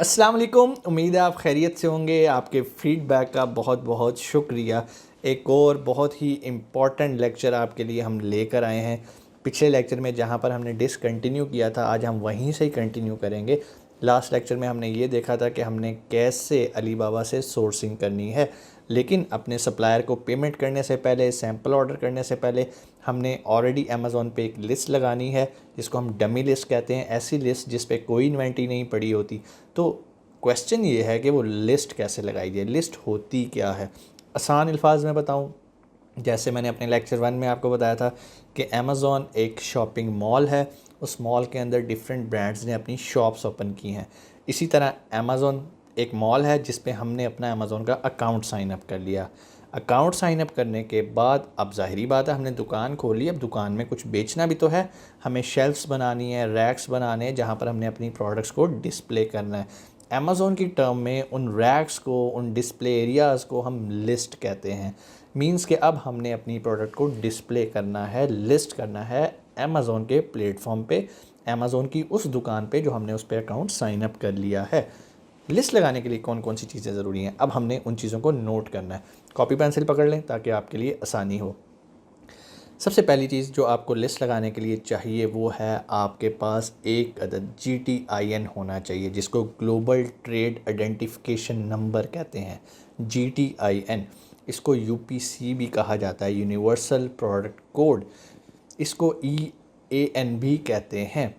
अस्सलाम वालेकुम। उम्मीद है आप खैरियत से होंगे। आपके फ़ीडबैक का बहुत बहुत शुक्रिया। एक और बहुत ही इम्पॉर्टेंट लेक्चर आपके लिए हम लेकर आए हैं। पिछले लेक्चर में जहाँ पर हमने डिसकंटिन्यू किया था, आज हम वहीं से ही कंटिन्यू करेंगे। लास्ट लेक्चर में हमने ये देखा था कि हमने कैसे अली बाबा से सोर्सिंग करनी है, लेकिन अपने सप्लायर को पेमेंट करने से पहले, सैम्पल ऑर्डर करने से पहले हमने ऑलरेडी अमेज़ॉन पे एक लिस्ट लगानी है जिसको हम डमी लिस्ट कहते हैं। ऐसी लिस्ट जिस पे कोई इन्वेंट्री नहीं पड़ी होती। तो क्वेश्चन ये है कि वो लिस्ट कैसे लगाई जाए, लिस्ट होती क्या है। आसान अल्फाज में बताऊं, जैसे मैंने अपने लेक्चर 1 में आपको बताया था कि अमेज़ॉन एक शॉपिंग मॉल है। उस मॉल के अंदर डिफरेंट ब्रांड्स ने अपनी शॉप्स ओपन की हैं। इसी तरह अमेज़ॉन एक मॉल है जिस पे हमने अपना अमेज़ॉन का अकाउंट साइन अप कर लिया। अकाउंट साइन अप करने के बाद अब ज़ाहिरी बात है, हमने दुकान खोली। अब दुकान में कुछ बेचना भी तो है, हमें शेल्फ्स बनानी है, रैक्स बनाने हैं जहाँ पर हमने अपनी प्रोडक्ट्स को डिस्प्ले करना है। अमेज़ॉन की टर्म में उन रैक्स को, उन डिस्प्ले एरियाज़ को हम लिस्ट कहते हैं। मींस कि अब हमने अपनी प्रोडक्ट को डिस्प्ले करना है, लिस्ट करना है अमेज़ॉन के प्लेटफॉर्म पे, अमेज़ॉन की उस दुकान पे जो हमने उस पर अकाउंट साइन अप कर लिया है। लिस्ट लगाने के लिए कौन कौन सी चीज़ें ज़रूरी हैं, अब हमने उन चीज़ों को नोट करना है। कॉपी पेंसिल पकड़ लें ताकि आपके लिए आसानी हो। सबसे पहली चीज़ जो आपको लिस्ट लगाने के लिए चाहिए वो है आपके पास एक अदद GTIN होना चाहिए, जिसको ग्लोबल ट्रेड आइडेंटिफिकेशन नंबर कहते हैं। GTIN, इसको UPC भी कहा जाता है, यूनिवर्सल प्रोडक्ट कोड। इसको EAN भी कहते हैं।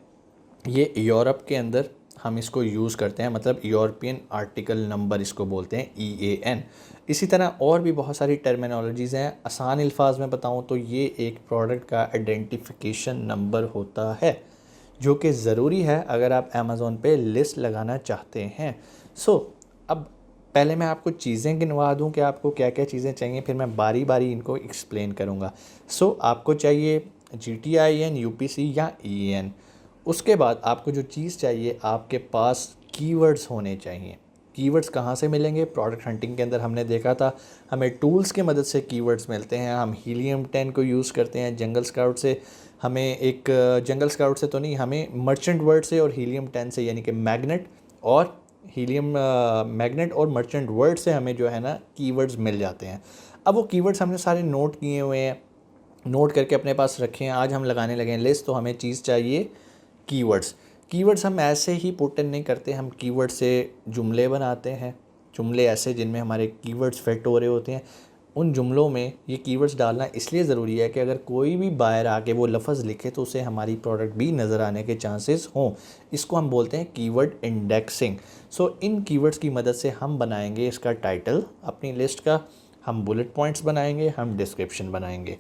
ये यूरोप के अंदर हम इसको यूज़ करते हैं, मतलब यूरोपियन आर्टिकल नंबर इसको बोलते हैं, EAN। इसी तरह और भी बहुत सारी टर्मिनोलॉजीज़ हैं। आसान अल्फाज में बताऊं तो ये एक प्रोडक्ट का आइडेंटिफिकेशन नंबर होता है जो कि ज़रूरी है अगर आप अमेज़ॉन पे लिस्ट लगाना चाहते हैं। अब पहले मैं आपको चीज़ें गिनवा दूं कि आपको क्या क्या चीज़ें चाहिए, फिर मैं बारी बारी इनको एक्सप्लेन करूंगा। आपको चाहिए GTIN, UPC या EAN। उसके बाद आपको जो चीज़ चाहिए, आपके पास कीवर्ड्स होने चाहिए। कीवर्ड्स कहाँ से मिलेंगे? प्रोडक्ट हंटिंग के अंदर हमने देखा था हमें टूल्स की मदद से कीवर्ड्स मिलते हैं। हम हीलियम 10 को यूज़ करते हैं। जंगल स्काउट से हमें एक जंगल स्काउट से तो नहीं, हमें मर्चेंट वर्ड से और हीलियम 10 से, यानी कि मैग्नेट और हीलियम मैग्नेट और मर्चेंट वर्ड से हमें जो है ना कीवर्ड्स मिल जाते हैं। अब वो कीवर्ड्स हमने सारे नोट किए हुए हैं, नोट करके अपने पास रखे हैं। आज हम लगाने लगे हैं लिस्ट, तो हमें चीज़ चाहिए कीवर्ड्स। कीवर्ड्स हम ऐसे ही पुट इन नहीं करते, हम कीवर्ड से जुमले बनाते हैं। जुमले ऐसे जिनमें हमारे कीवर्ड्स फिट हो रहे होते हैं। उन जुमलों में ये कीवर्ड्स डालना इसलिए ज़रूरी है कि अगर कोई भी बायर आके वो लफ्ज़ लिखे तो उसे हमारी प्रोडक्ट भी नज़र आने के चांसेस हों। इसको हम बोलते हैं कीवर्ड इंडेक्सिंग। इन कीवर्ड्स की मदद से हम बनाएंगे इसका टाइटल अपनी लिस्ट का, हम बुलेट पॉइंट्स बनाएंगे, हम डिस्क्रिप्शन बनाएंगे।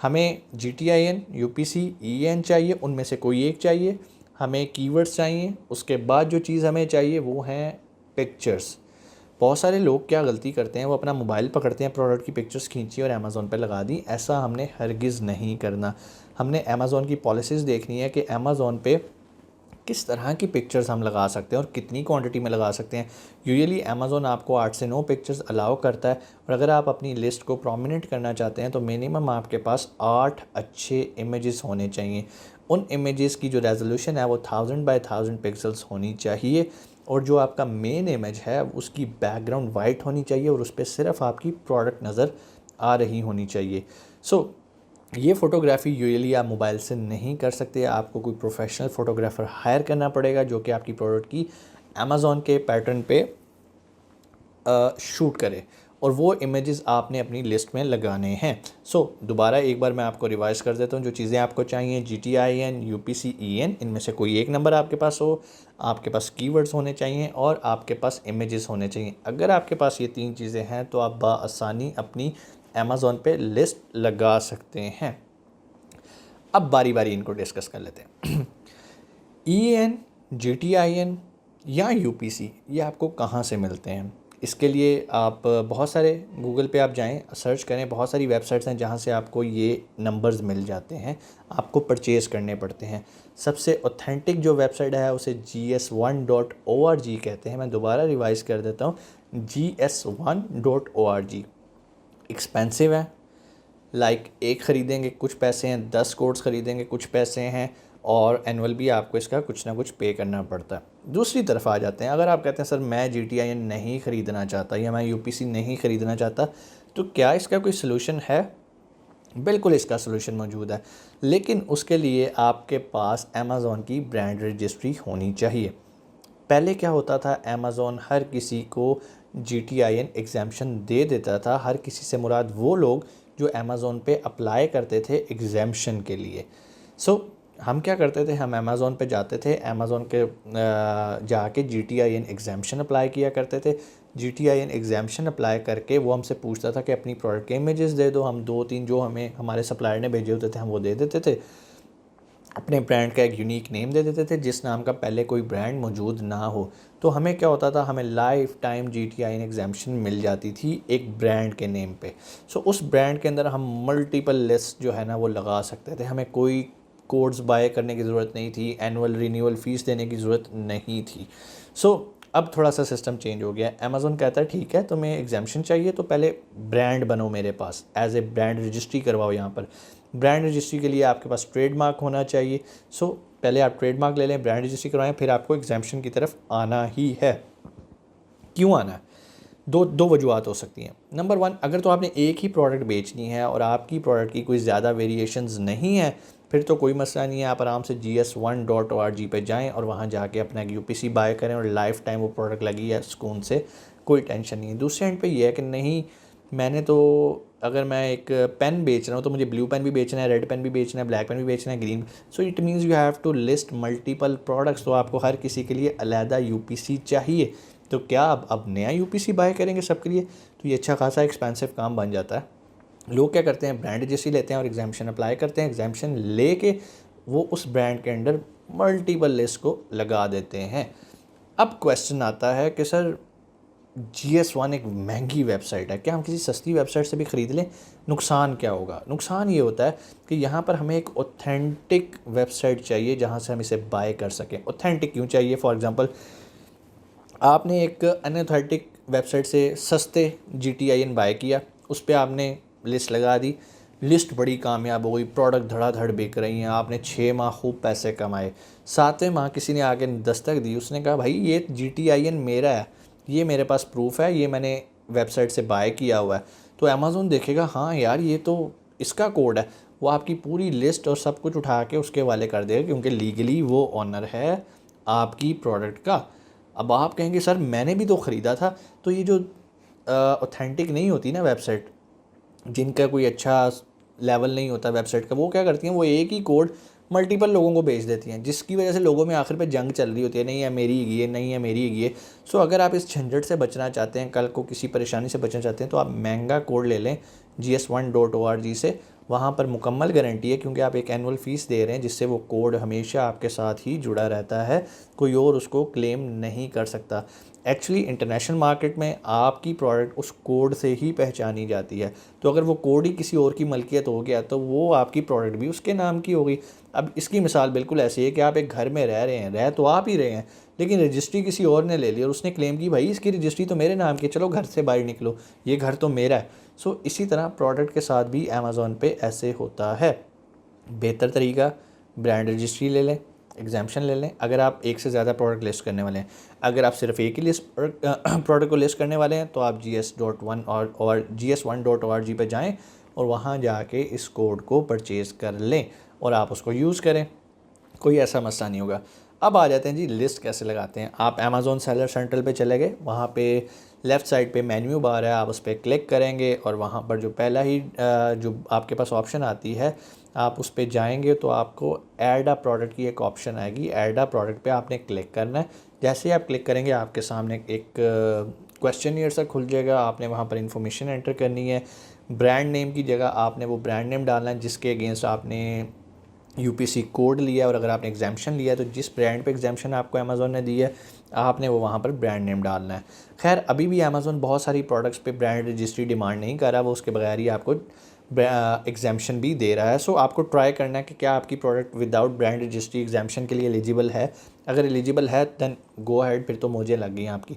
हमें GTIN, UPC, EAN चाहिए, उनमें से कोई एक चाहिए। हमें कीवर्ड्स चाहिए। उसके बाद जो चीज़ हमें चाहिए वो हैं पिक्चर्स। बहुत सारे लोग क्या गलती करते हैं, वो अपना मोबाइल पकड़ते हैं, प्रोडक्ट की पिक्चर्स खींची और अमेज़ॉन पे लगा दी। ऐसा हमने हरगिज़ नहीं करना। हमने अमेज़ॉन की पॉलिसीज़ देखनी है कि अमेज़ॉन पे किस तरह की पिक्चर्स हम लगा सकते हैं और कितनी क्वांटिटी में लगा सकते हैं। यूजुअली अमेज़ॉन आपको 8 से 9 पिक्चर्स अलाउ करता है, और अगर आप अपनी लिस्ट को प्रोमिनेंट करना चाहते हैं तो मिनिमम आपके पास 8 अच्छे इमेजेस होने चाहिए। उन इमेजेस की जो रेजोल्यूशन है वो 1000 बाय 1000 पिक्सल्स होनी चाहिए, और जो आपका मेन इमेज है उसकी बैकग्राउंड वाइट होनी चाहिए और उस पर सिर्फ आपकी प्रोडक्ट नज़र आ रही होनी चाहिए। ये फ़ोटोग्राफ़ी यूजुअली आप मोबाइल से नहीं कर सकते, आपको कोई प्रोफेशनल फ़ोटोग्राफ़र हायर करना पड़ेगा जो कि आपकी प्रोडक्ट की अमेज़ॉन के पैटर्न पे शूट करे, और वो इमेजेस आपने अपनी लिस्ट में लगाने हैं। दोबारा एक बार मैं आपको रिवाइज़ कर देता हूँ जो चीज़ें आपको चाहिए। GTIN, UPC, EAN, इनमें से कोई एक नंबर आपके पास हो, आपके पास कीवर्ड्स होने चाहिए और आपके पास इमेजेस होने चाहिए। अगर आपके पास ये 3 चीज़ें हैं तो आप बआसानी अपनी अमेज़ॉन पे लिस्ट लगा सकते हैं। अब बारी बारी इनको डिस्कस कर लेते हैं। EAN, GTIN या UPC ये आपको कहाँ से मिलते हैं? इसके लिए आप बहुत सारे गूगल पे आप जाएं, सर्च करें, बहुत सारी वेबसाइट्स हैं जहाँ से आपको ये नंबर्स मिल जाते हैं, आपको परचेज़ करने पड़ते हैं। सबसे ऑथेंटिक जो वेबसाइट है उसे GS1.org कहते हैं। मैं दोबारा रिवाइज़ कर देता हूँ, GS1.org। एक्सपेंसिव है, एक ख़रीदेंगे कुछ पैसे हैं, 10 कोड्स ख़रीदेंगे कुछ पैसे हैं, और एनुअल भी आपको इसका कुछ ना कुछ पे करना पड़ता है। दूसरी तरफ आ जाते हैं, अगर आप कहते हैं सर मैं GTIN नहीं ख़रीदना चाहता या मैं UPC नहीं ख़रीदना चाहता, तो क्या इसका कोई सलूशन है? बिल्कुल इसका सलूशन मौजूद है, लेकिन उसके लिए आपके पास अमेज़ॉन की ब्रांड रजिस्ट्री होनी चाहिए। पहले क्या होता था, अमेज़ॉन हर किसी को GTIN एग्जाम्शन दे देता था। हर किसी से मुराद वो लोग जो अमेज़ॉन पे अप्लाई करते थे एग्जाम्शन के लिए। हम क्या करते थे, हम अमेज़ॉन पे जाते थे, अमेज़ॉन के जाके GTIN एग्जाम्शन अप्लाई किया करते थे। GTIN एग्जाम्शन अप्लाई करके वो हमसे पूछता था कि अपनी प्रोडक्ट के इमेजेस दे दो। हम 2-3 जो हमें हमारे सप्लायर ने भेजे होते थे हम वो दे देते थे। अपने ब्रांड का एक यूनिक नेम दे देते थे जिस नाम का पहले कोई ब्रांड मौजूद ना हो। तो हमें क्या होता था, हमें लाइफ टाइम GTIN एग्जाम्शन मिल जाती थी एक ब्रांड के नेम पे। उस ब्रांड के अंदर हम मल्टीपल लिस्ट जो है ना वो लगा सकते थे। हमें कोई कोड्स बाय करने की ज़रूरत नहीं थी, एनुअल रिन्यूअल फ़ीस देने की ज़रूरत नहीं थी। अब थोड़ा सा सिस्टम चेंज हो गया। अमेज़ॉन कहता है ठीक है तुम्हें एग्जाम्शन चाहिए तो पहले ब्रांड बनो मेरे पास, एज ए ब्रांड रजिस्ट्री करवाओ। यहाँ पर ब्रांड रजिस्ट्री के लिए आपके पास ट्रेडमार्क होना चाहिए। पहले आप ट्रेडमार्क ले लें, ब्रांड रजिस्ट्री करवाएं, फिर आपको एग्जाम्शन की तरफ आना ही है। क्यों आना है? दो वजूहत हो सकती हैं। नंबर 1, अगर तो आपने एक ही प्रोडक्ट बेचनी है और आपकी प्रोडक्ट की कोई ज़्यादा वेरिएशंस नहीं है, फिर तो कोई मसला नहीं है। आप आराम से GS1.org पे जाएं और वहाँ जाके अपना एक UPC बाय करें और लाइफ टाइम वो प्रोडक्ट लगी है सुकून से, कोई टेंशन नहीं है। दूसरे एंड पे ये है कि नहीं, मैंने तो अगर मैं एक पेन बेच रहा हूँ तो मुझे ब्लू पेन भी बेचना है, रेड पेन भी बेचना है, ब्लैक पेन भी बेचना है, green. It means you have to list multiple products. तो आपको हर किसी के लिए अलहदा UPC चाहिए। तो क्या अब नया UPC बाय करेंगे सबके लिए? तो ये अच्छा खासा एक्सपेंसिव काम बन जाता है। लोग क्या करते हैं, ब्रांड रजिस्ट्री लेते हैं और एग्जाम्शन अप्लाई करते हैं। एग्जाम्शन लेके वो उस ब्रांड के अंडर मल्टीपल लिस्ट को लगा देते हैं। अब क्वेश्चन आता है कि सर GS1 एक महंगी वेबसाइट है, क्या हम किसी सस्ती वेबसाइट से भी ख़रीद लें? नुकसान क्या होगा? नुकसान ये होता है कि यहाँ पर हमें एक ऑथेंटिक वेबसाइट चाहिए जहाँ से हम इसे बाय कर सकें। ऑथेंटिक क्यों चाहिए? फॉर एग्ज़ाम्पल, आपने एक अनऑथेंटिक वेबसाइट से सस्ते GTIN बाय किया, उस पर आपने लिस्ट लगा दी, लिस्ट बड़ी कामयाब हो गई, प्रोडक्ट धड़ाधड़ बिक रही हैं, आपने 6 माह खूब पैसे कमाए। 7वें माह किसी ने आके दस्तक दी, उसने कहा भाई ये GTIN मेरा है, ये मेरे पास प्रूफ है, ये मैंने वेबसाइट से बाय किया हुआ है। तो अमेज़ॉन देखेगा हाँ यार ये तो इसका कोड है, वो आपकी पूरी लिस्ट और सब कुछ उठा के उसके वाले कर देगा क्योंकि लीगली वो ऑनर है आपकी प्रोडक्ट का। अब आप कहेंगे सर मैंने भी तो ख़रीदा था। तो ये जो ऑथेंटिक नहीं होती ना वेबसाइट, जिनका कोई अच्छा लेवल नहीं होता वेबसाइट का, वो क्या करती हैं, वो एक ही कोड मल्टीपल लोगों को भेज देती हैं, जिसकी वजह से लोगों में आखिर पे जंग चल रही होती है, नहीं है मेरी ही है, नहीं है मेरी ही है। अगर आप इस झंझट से बचना चाहते हैं, कल को किसी परेशानी से बचना चाहते हैं, तो आप महंगा कोड ले लें GS1.org से। वहाँ पर मुकम्मल गारंटी है क्योंकि आप एक एनुअल फ़ीस दे रहे हैं जिससे वो कोड हमेशा आपके साथ ही जुड़ा रहता है, कोई और उसको क्लेम नहीं कर सकता। एक्चुअली इंटरनेशनल मार्केट में आपकी प्रोडक्ट उस कोड से ही पहचानी जाती है। तो अगर वो कोड ही किसी और की मलकियत हो गया तो वो आपकी प्रोडक्ट भी उसके नाम की हो गई। अब इसकी मिसाल बिल्कुल ऐसी है कि आप एक घर में रह रहे हैं, रह तो आप ही रहे हैं, लेकिन रजिस्ट्री किसी और ने ले ली और उसने क्लेम की भाई इसकी रजिस्ट्री तो मेरे नाम की, चलो घर से बाहर निकलो, ये घर तो मेरा है। इसी तरह प्रोडक्ट के साथ भी अमेज़ॉन पे ऐसे होता है। बेहतर तरीका, ब्रांड रजिस्ट्री ले लें, एग्जाम्शन ले लें। अगर आप एक से ज़्यादा प्रोडक्ट लिस्ट करने वाले हैं, अगर आप सिर्फ एक ही लिस्ट प्रोडक्ट को लिस्ट करने वाले हैं तो आप GS1.org पे जाएं और वहाँ जाके इस कोड को परचेज़ कर लें और आप उसको यूज़ करें, कोई ऐसा मसला नहीं होगा। अब आ जाते हैं जी लिस्ट कैसे लगाते हैं। आप अमेज़ॉन सेलर सेंट्रल पे चले गए, वहाँ पे लेफ़्ट साइड पे मेन्यू बार है, आप उस पर क्लिक करेंगे और वहाँ पर जो पहला ही जो आपके पास ऑप्शन आती है आप उस पर जाएंगे तो आपको ऐड अ प्रोडक्ट की एक ऑप्शन आएगी। ऐड अ प्रोडक्ट पे आपने क्लिक करना है। जैसे ही आप क्लिक करेंगे आपके सामने एक क्वेश्चनियर सा खुल जाएगा, आपने वहाँ पर इन्फॉर्मेशन एंटर करनी है। ब्रांड नेम की जगह आपने वो ब्रांड नेम डालना है जिसके अगेंस्ट आपने UPC कोड लिया, और अगर आपने एग्जाम्शन लिया है तो जिस ब्रांड पे एग्जाम्शन आपको अमेज़ॉन ने दी है आपने वो वहाँ पर ब्रांड नेम डालना है। खैर अभी भी अमेज़ॉन बहुत सारी प्रोडक्ट्स पे ब्रांड रजिस्ट्री डिमांड नहीं कर रहा, वो उसके बगैर ही आपको एग्जाम्शन भी दे रहा है। आपको ट्राई करना है कि क्या आपकी product without brand registry exemption के लिए एलिजिबल है। अगर एलिजिबल है दैन गो अहेड, फिर तो मुझे लग गई आपकी।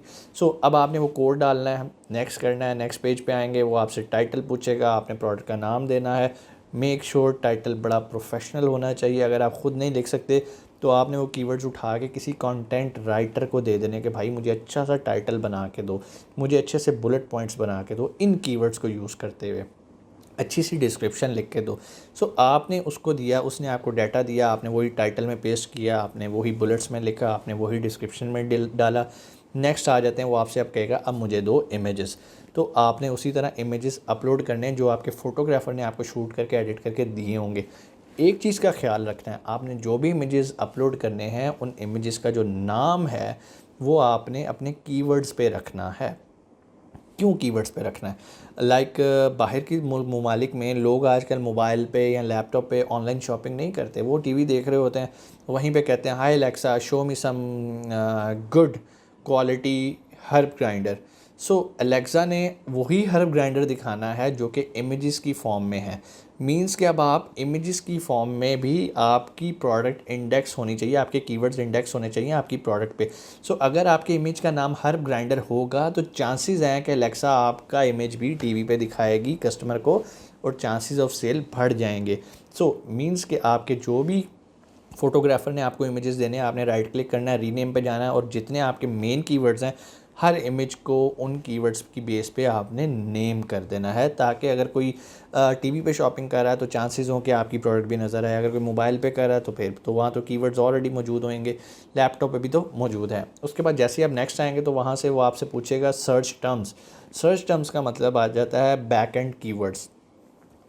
अब आपने वो कोड डालना है, नेक्स्ट करना है, नेक्स्ट पेज पे आएंगे, वो आपसे टाइटल पूछेगा, आपने प्रोडक्ट का नाम देना है, मेक श्योर टाइटल बड़ा प्रोफेशनल होना चाहिए। अगर आप ख़ुद नहीं लिख सकते तो आपने वो कीवर्ड्स उठा के किसी कंटेंट राइटर को दे देने कि भाई मुझे अच्छा सा टाइटल बना के दो, मुझे अच्छे से बुलेट पॉइंट्स बना के दो इन कीवर्ड्स को यूज़ करते हुए, अच्छी सी डिस्क्रिप्शन लिख के दो। सो आपने उसको दिया, उसने आपको डाटा दिया, आपने वही टाइटल में पेस्ट किया, आपने वही बुलेट्स में लिखा, आपने वही डिस्क्रिप्शन में डाला। नेक्स्ट आ जाते हैं वो आपसे अब कहेगा अब मुझे दो इमेजेस, तो आपने उसी तरह इमेजेस अपलोड करने हैं जो आपके फ़ोटोग्राफ़र ने आपको शूट करके एडिट करके दिए होंगे। एक चीज़ का ख्याल रखना है, आपने जो भी इमेजेस अपलोड करने हैं उन इमेजेस का जो नाम है वो आपने अपने कीवर्ड्स पे रखना है। क्यों कीवर्ड्स पे रखना है? लाइक बाहर की ममालिक में लोग आजकल मोबाइल पे या लैपटॉप पे ऑनलाइन शॉपिंग नहीं करते, वो टीवी देख रहे होते हैं, वहीं पे कहते हैं hi Alexa show me some good quality herb grinder. So Alexa ने वही हर्ब ग्राइंडर दिखाना है जो कि इमेजेस की फॉर्म में है। मींस कि अब आप इमेजेस की फॉर्म में भी आपकी प्रोडक्ट इंडेक्स होनी चाहिए, आपके कीवर्ड्स इंडेक्स होने चाहिए आपकी प्रोडक्ट पे। सो अगर आपके इमेज का नाम हर्ब ग्राइंडर होगा तो चांसेस हैं कि एलेक्सा आपका इमेज भी टीवी पे दिखाएगी कस्टमर को और चांसेस ऑफ सेल बढ़ जाएंगे। सो मींस कि आपके जो भी फ़ोटोग्राफ़र ने आपको इमेजेस देने हैं, आपने राइट क्लिक करना है, रीनेम पे जाना है और जितने आपके मेन कीवर्ड्स हैं हर इमेज को उन कीवर्ड्स की बेस पे आपने नेम कर देना है, ताकि अगर कोई टीवी पे शॉपिंग कर रहा है तो चांसेस हों कि आपकी प्रोडक्ट भी नज़र आए। अगर कोई मोबाइल पे कर रहा है तो फिर तो वहाँ तो कीवर्ड्स ऑलरेडी मौजूद होंगे, लैपटॉप पे भी तो मौजूद है। उसके बाद जैसे ही आप नेक्स्ट आएंगे तो वहाँ से वो आपसे पूछेगा सर्च टर्म्स। सर्च टर्म्स का मतलब आ जाता है बैक एंड कीवर्ड्स।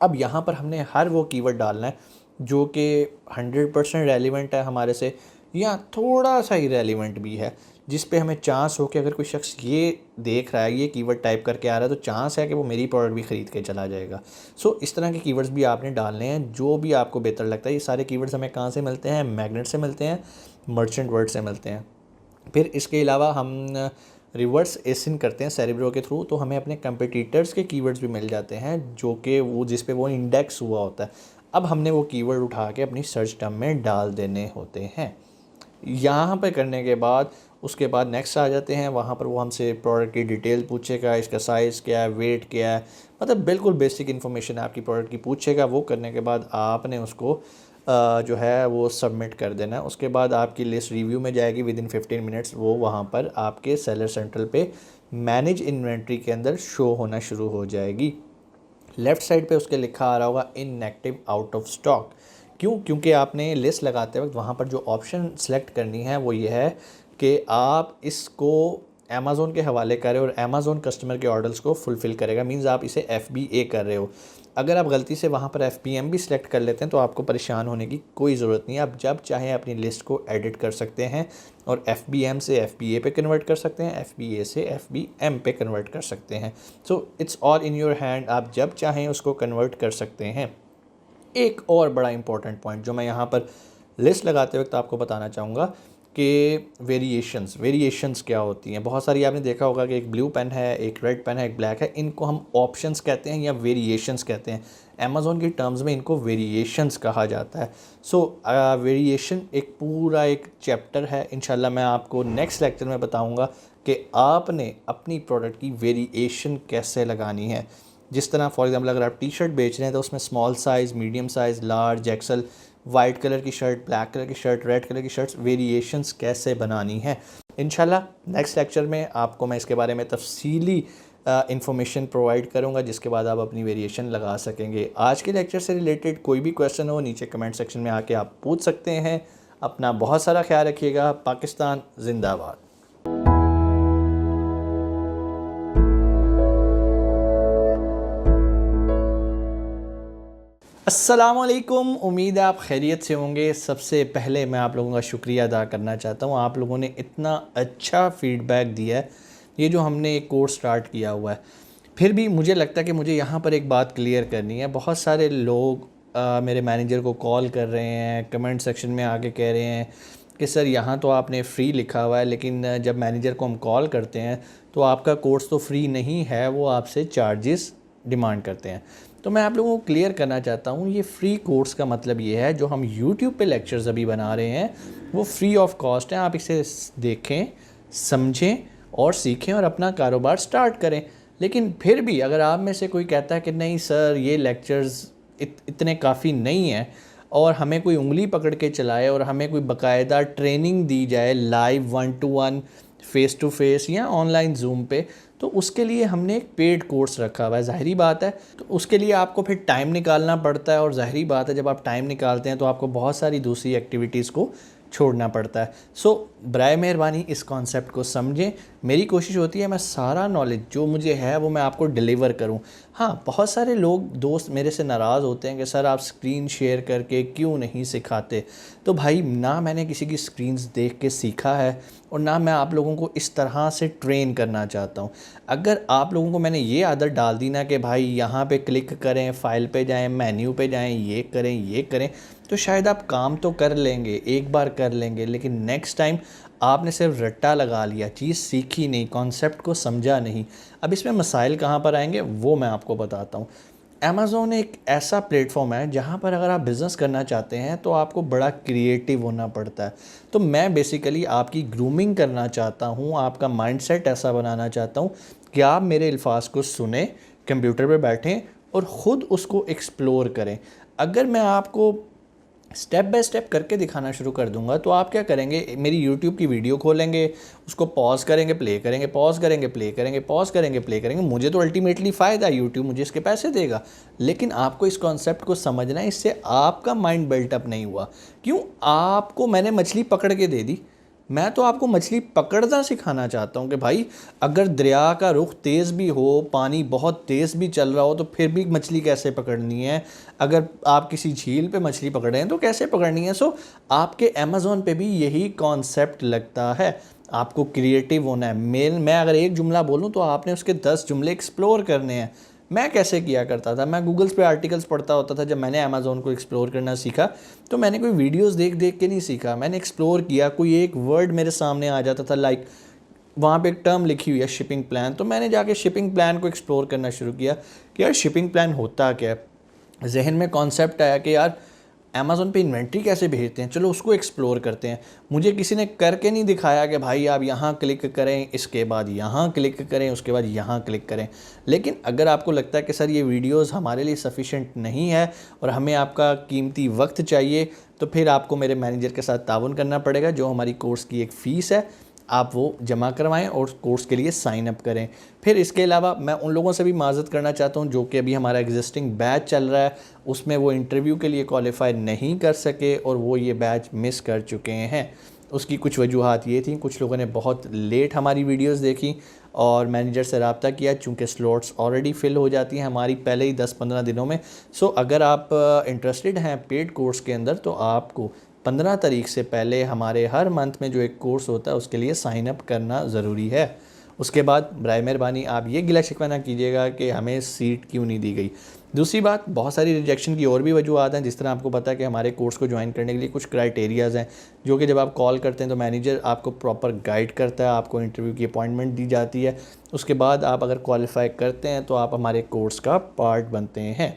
अब यहाँ पर हमने हर वो कीवर्ड डालना है जो कि 100% रेलिवेंट है हमारे से या थोड़ा सा ही रेलिवेंट भी है, जिस पे हमें चांस हो कि अगर कोई शख्स ये देख रहा है, ये कीवर्ड टाइप करके आ रहा है तो चांस है कि वो मेरी प्रोडक्ट भी ख़रीद के चला जाएगा। सो इस तरह के कीवर्ड्स भी आपने डालने हैं जो भी आपको बेहतर लगता है। ये सारे कीवर्ड्स हमें कहाँ से मिलते हैं? मैग्नेट से मिलते हैं, मर्चेंट वर्ड से मिलते हैं। फिर इसके अलावा हम रिवर्स एसिन करते हैं सेरेब्रो के थ्रू, तो हमें अपने कंपटीटर्स के कीवर्ड्स भी मिल जाते हैं जो कि वो जिस पे वो इंडेक्स हुआ होता है। अब हमने वो कीवर्ड उठा के अपनी सर्च टर्म में डाल देने होते हैं। यहाँ पे करने के बाद उसके बाद नेक्स्ट आ जाते हैं, वहाँ पर वो हमसे प्रोडक्ट की डिटेल पूछेगा, इसका साइज़ क्या है, वेट क्या है, मतलब बिल्कुल बेसिक इन्फॉर्मेशन आपकी प्रोडक्ट की पूछेगा। वो करने के बाद आपने उसको जो है वो सबमिट कर देना है। उसके बाद आपकी लिस्ट रिव्यू में जाएगी, विद इन 15 मिनट्स वो वहाँ पर आपके सेलर सेंट्रल पे मैनेज इन्वेंट्री के अंदर शो होना शुरू हो जाएगी। लेफ़्ट साइड पे उसके लिखा आ रहा होगा इनएक्टिव आउट ऑफ स्टॉक। क्यों? क्योंकि आपने लिस्ट लगाते वक्त वहाँ पर जो ऑप्शन सेलेक्ट करनी है वो ये है कि आप इसको अमेज़ोन के हवाले करें और अमेज़ोन कस्टमर के ऑर्डर्स को फुलफ़िल करेगा। मींस आप इसे FBA कर रहे हो। अगर आप गलती से वहाँ पर FBM भी सिलेक्ट कर लेते हैं तो आपको परेशान होने की कोई ज़रूरत नहीं है। आप जब चाहें अपनी लिस्ट को एडिट कर सकते हैं और FBM से FBA पे कन्वर्ट कर सकते हैं, FBA से FBM पे कन्वर्ट कर सकते हैं। So it's all in your hand, आप जब चाहें उसको कन्वर्ट कर सकते हैं। एक और बड़ा इंपॉर्टेंट पॉइंट जो मैं यहाँ पर लिस्ट लगाते वक्त आपको बताना चाहूँगा कि वेरिएशंस क्या होती हैं। बहुत सारी आपने देखा होगा कि एक ब्लू पेन है, एक रेड पेन है, एक ब्लैक है, इनको हम ऑप्शंस कहते हैं या वेरिएशंस कहते हैं। अमेज़ॉन की टर्म्स में इनको वेरिएशंस कहा जाता है। सो वेरिएशन एक पूरा एक चैप्टर है, इंशाल्लाह मैं आपको नेक्स्ट लेक्चर में बताऊँगा कि आपने अपनी प्रोडक्ट की वेरिएशन कैसे लगानी है। जिस तरह फॉर एग्जांपल अगर आप टी शर्ट बेच रहे हैं तो उसमें small size, medium size, large, XL, white colour की शर्ट, ब्लैक कलर की शर्ट, रेड कलर की शर्ट्स, वेरिएशंस कैसे बनानी है। इंशाल्लाह नेक्स्ट लेक्चर में आपको मैं इसके बारे में तफसीली इंफॉर्मेशन प्रोवाइड करूंगा, जिसके बाद आप अपनी वेरिएशन लगा सकेंगे। आज के लेक्चर से रिलेटेड कोई भी क्वेश्चन हो नीचे कमेंट सेक्शन में आके आप पूछ सकते हैं। अपना बहुत सारा ख्याल रखिएगा। पाकिस्तान जिंदाबाद। अस्सलामुअलैकुम, उम्मीद है आप खैरियत से होंगे। सबसे पहले मैं आप लोगों का शुक्रिया अदा करना चाहता हूँ, आप लोगों ने इतना अच्छा फ़ीडबैक दिया है। ये जो हमने एक कोर्स स्टार्ट किया हुआ है, फिर भी मुझे लगता है कि मुझे यहाँ पर एक बात क्लियर करनी है। बहुत सारे लोग मेरे मैनेजर को कॉल कर रहे हैं, कमेंट सेक्शन में आके कह रहे हैं कि सर यहाँ तो आपने फ़्री लिखा हुआ है, लेकिन जब मैनेजर को हम कॉल करते हैं तो आपका कोर्स तो फ्री नहीं है, वो आपसे चार्जेस डिमांड करते हैं। तो मैं आप लोगों को क्लियर करना चाहता हूँ, ये फ्री कोर्स का मतलब ये है जो हम YouTube पे लेक्चर्स अभी बना रहे हैं वो फ्री ऑफ कॉस्ट हैं। आप इसे देखें, समझें और सीखें और अपना कारोबार स्टार्ट करें। लेकिन फिर भी अगर आप में से कोई कहता है कि नहीं सर ये लेक्चर्स इतने काफ़ी नहीं है और हमें कोई उंगली पकड़ के चलाए और हमें कोई बाकायदा ट्रेनिंग दी जाए live 1-to-1 face to face या ऑनलाइन जूम पे, तो उसके लिए हमने एक पेड कोर्स रखा हुआ है। ज़ाहिरी बात है, तो उसके लिए आपको फिर टाइम निकालना पड़ता है और ज़ाहिरी बात है जब आप टाइम निकालते हैं तो आपको बहुत सारी दूसरी एक्टिविटीज़ को छोड़ना पड़ता है। सो बराए मेहरबानी इस कॉन्सेप्ट को समझें। मेरी कोशिश होती है मैं सारा नॉलेज जो मुझे है वो मैं आपको डिलीवर करूं। हाँ, बहुत सारे लोग दोस्त मेरे से नाराज़ होते हैं कि सर आप स्क्रीन शेयर करके क्यों नहीं सिखाते। तो भाई, ना मैंने किसी की स्क्रीन्स देख के सीखा है और ना मैं आप लोगों को इस तरह से ट्रेन करना चाहता हूँ। अगर आप लोगों को मैंने ये आदत डाल दी ना कि भाई यहाँ पे क्लिक करें, फाइल पे जाएं, मेन्यू पे जाएं, ये करें, तो शायद आप काम तो कर लेंगे, एक बार कर लेंगे, लेकिन नेक्स्ट टाइम आपने सिर्फ रट्टा लगा लिया, चीज़ सीखी नहीं, कॉन्सेप्ट को समझा नहीं। अब इसमें मसाइल कहाँ पर आएंगे वो मैं आपको बताता हूँ। अमेज़ॉन एक ऐसा प्लेटफॉर्म है जहाँ पर अगर आप बिज़नेस करना चाहते हैं तो आपको बड़ा क्रिएटिव होना पड़ता है। तो मैं बेसिकली आपकी ग्रूमिंग करना चाहता हूँ, आपका माइंडसेट ऐसा बनाना चाहता हूँ कि आप मेरे अल्फाज को सुने, कंप्यूटर पे बैठें और ख़ुद उसको एक्सप्लोर करें। अगर मैं आपको स्टेप बाय स्टेप करके दिखाना शुरू कर दूंगा तो आप क्या करेंगे, मेरी यूट्यूब की वीडियो खोलेंगे, उसको पॉज करेंगे, प्ले करेंगे, पॉज करेंगे, प्ले करेंगे, पॉज करेंगे, प्ले करेंगे। मुझे तो अल्टीमेटली फ़ायदा है, यूट्यूब मुझे इसके पैसे देगा, लेकिन आपको इस कॉन्सेप्ट को समझना है। इससे आपका माइंड बिल्टअप नहीं हुआ। क्यों? आपको मैंने मछली पकड़ के दे दी, मैं तो आपको मछली पकड़ना सिखाना चाहता हूँ कि भाई अगर दरिया का रुख तेज़ भी हो, पानी बहुत तेज़ भी चल रहा हो, तो फिर भी मछली कैसे पकड़नी है। अगर आप किसी झील पे मछली पकड़ रहे हैं तो कैसे पकड़नी है। सो आपके अमेज़ॉन पे भी यही कॉन्सेप्ट लगता है। आपको क्रिएटिव होना है। मैं अगर एक जुमला बोलूँ तो आपने उसके 10 जुमले एक्सप्लोर करने हैं। मैं कैसे किया करता था, मैं गूगल्स पे आर्टिकल्स पढ़ता होता था। जब मैंने अमेज़ॉन को एक्सप्लोर करना सीखा तो मैंने कोई वीडियोस देख देख के नहीं सीखा, मैंने एक्सप्लोर किया। कोई एक वर्ड मेरे सामने आ जाता था, लाइक वहाँ पे एक टर्म लिखी हुई है शिपिंग प्लान, तो मैंने जाके शिपिंग प्लान को एक्सप्लोर करना शुरू किया कि यार शिपिंग प्लान होता क्या है। जहन में कॉन्सेप्ट आया कि यार अमेज़ॉन पे इन्वेंट्री कैसे भेजते हैं, चलो उसको एक्सप्लोर करते हैं। मुझे किसी ने करके नहीं दिखाया कि भाई आप यहाँ क्लिक करें, इसके बाद यहाँ क्लिक करें, उसके बाद यहाँ क्लिक करें। लेकिन अगर आपको लगता है कि सर ये वीडियोस हमारे लिए सफिशेंट नहीं है और हमें आपका कीमती वक्त चाहिए, तो फिर आपको मेरे मैनेजर के साथ ताउन करना पड़ेगा। जो हमारी कोर्स की एक फ़ीस है आप वो जमा करवाएं और कोर्स के लिए साइन अप करें। फिर इसके अलावा मैं उन लोगों से भी माज़रत करना चाहता हूं जो कि अभी हमारा एग्जिस्टिंग बैच चल रहा है, उसमें वो इंटरव्यू के लिए क्वालिफाई नहीं कर सके और वो ये बैच मिस कर चुके हैं। उसकी कुछ वजूहात ये थी, कुछ लोगों ने बहुत लेट हमारी वीडियोस देखी और मैनेजर से रब्ता किया, चूँकि स्लॉट्स ऑलरेडी फ़िल हो जाती हैं हमारी पहले ही 10-15 दिनों में। सो अगर आप इंटरेस्टेड हैं पेड कोर्स के अंदर तो आपको 15 तारीख से पहले हमारे हर मंथ में जो एक कोर्स होता है उसके लिए साइन अप करना ज़रूरी है। उसके बाद बराए मेहरबानी आप ये गिला शिकवा ना कीजिएगा कि हमें सीट क्यों नहीं दी गई। दूसरी बात, बहुत सारी रिजेक्शन की और भी वजूहत हैं। जिस तरह आपको पता है कि हमारे कोर्स को ज्वाइन करने के लिए कुछ क्राइटेरियाज़ हैं जो कि जब आप कॉल करते हैं तो मैनेजर आपको प्रॉपर गाइड करता है, आपको इंटरव्यू की अपॉइंटमेंट दी जाती है। उसके बाद आप अगर क्वालिफाई करते हैं तो आप हमारे कोर्स का पार्ट बनते हैं।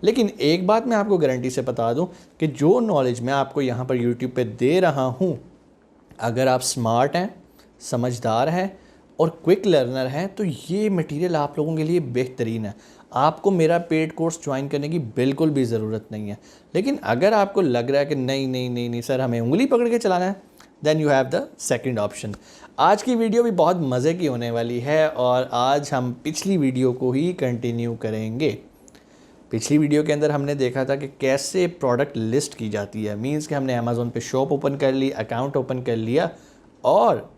लेकिन एक बात मैं आपको गारंटी से बता दूं कि जो नॉलेज मैं आपको यहाँ पर यूट्यूब पे दे रहा हूँ, अगर आप स्मार्ट हैं, समझदार हैं और क्विक लर्नर हैं तो ये मटेरियल आप लोगों के लिए बेहतरीन है। आपको मेरा पेड कोर्स ज्वाइन करने की बिल्कुल भी ज़रूरत नहीं है। लेकिन अगर आपको लग रहा है कि नहीं नहीं नहीं नहीं सर हमें उंगली पकड़ के चलाना है, then you have the second option. आज की वीडियो भी बहुत मज़े की होने वाली है और आज हम पिछली वीडियो को ही कंटिन्यू करेंगे। पिछली वीडियो के अंदर हमने देखा था कि कैसे प्रोडक्ट लिस्ट की जाती है। मींस कि हमने अमेज़ॉन पे शॉप ओपन कर ली, अकाउंट ओपन कर लिया और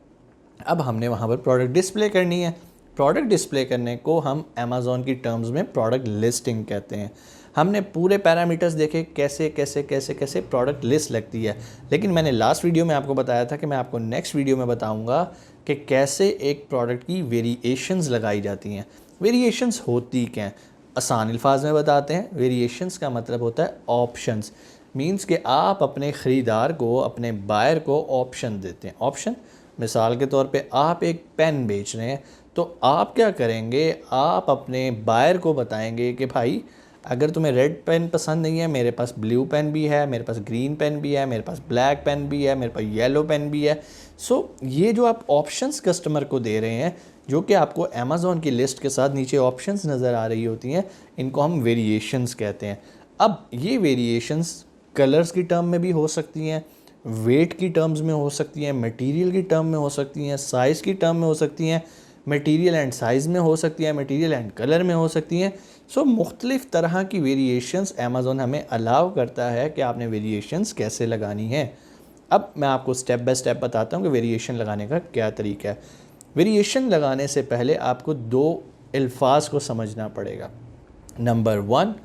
अब हमने वहाँ पर प्रोडक्ट डिस्प्ले करनी है। प्रोडक्ट डिस्प्ले करने को हम अमेज़ॉन की टर्म्स में प्रोडक्ट लिस्टिंग कहते हैं। हमने पूरे पैरामीटर्स देखे कैसे कैसे कैसे कैसे प्रोडक्ट लिस्ट लगती है। लेकिन मैंने लास्ट वीडियो में आपको बताया था कि मैं आपको नेक्स्ट वीडियो में बताऊँगा कि कैसे एक प्रोडक्ट की वेरिएशंस लगाई जाती हैं। वेरिएशंस होती क्या हैं, आसान अल्फाज में बताते हैं। वेरिएशंस का मतलब होता है ऑप्शंस। मींस कि आप अपने ख़रीदार को, अपने बायर को ऑप्शन देते हैं। ऑप्शन मिसाल के तौर पे आप एक पेन बेच रहे हैं तो आप क्या करेंगे, आप अपने बायर को बताएंगे कि भाई अगर तुम्हें रेड पेन पसंद नहीं है, मेरे पास ब्लू पेन भी है, मेरे पास ग्रीन पेन भी है, मेरे पास ब्लैक पेन भी है, मेरे पास येलो पेन भी है। सो ये जो आप ऑप्शंस कस्टमर को दे रहे हैं, जो कि आपको अमेज़ॉन की लिस्ट के साथ नीचे ऑप्शंस नज़र आ रही होती हैं, इनको हम वेरिएशंस कहते हैं। अब ये वेरिएशंस कलर्स की टर्म में भी हो सकती हैं, वेट की टर्म्स में हो सकती हैं, मटेरियल की टर्म में हो सकती हैं, साइज़ की टर्म में हो सकती हैं, मटेरियल एंड साइज़ में हो सकती हैं, मटेरियल एंड कलर में हो सकती हैं। सो मुख्तलिफ़ तरह की वेरिएशंस अमेज़ॉन हमें अलाउ करता है कि आपने वेरिएशंस कैसे लगानी है। अब मैं आपको स्टेप बाय स्टेप बताता हूँ कि वेरिएशन लगाने का क्या तरीका है। वेरिएशन लगाने से पहले आपको दो अल्फाज को समझना पड़ेगा। Number 1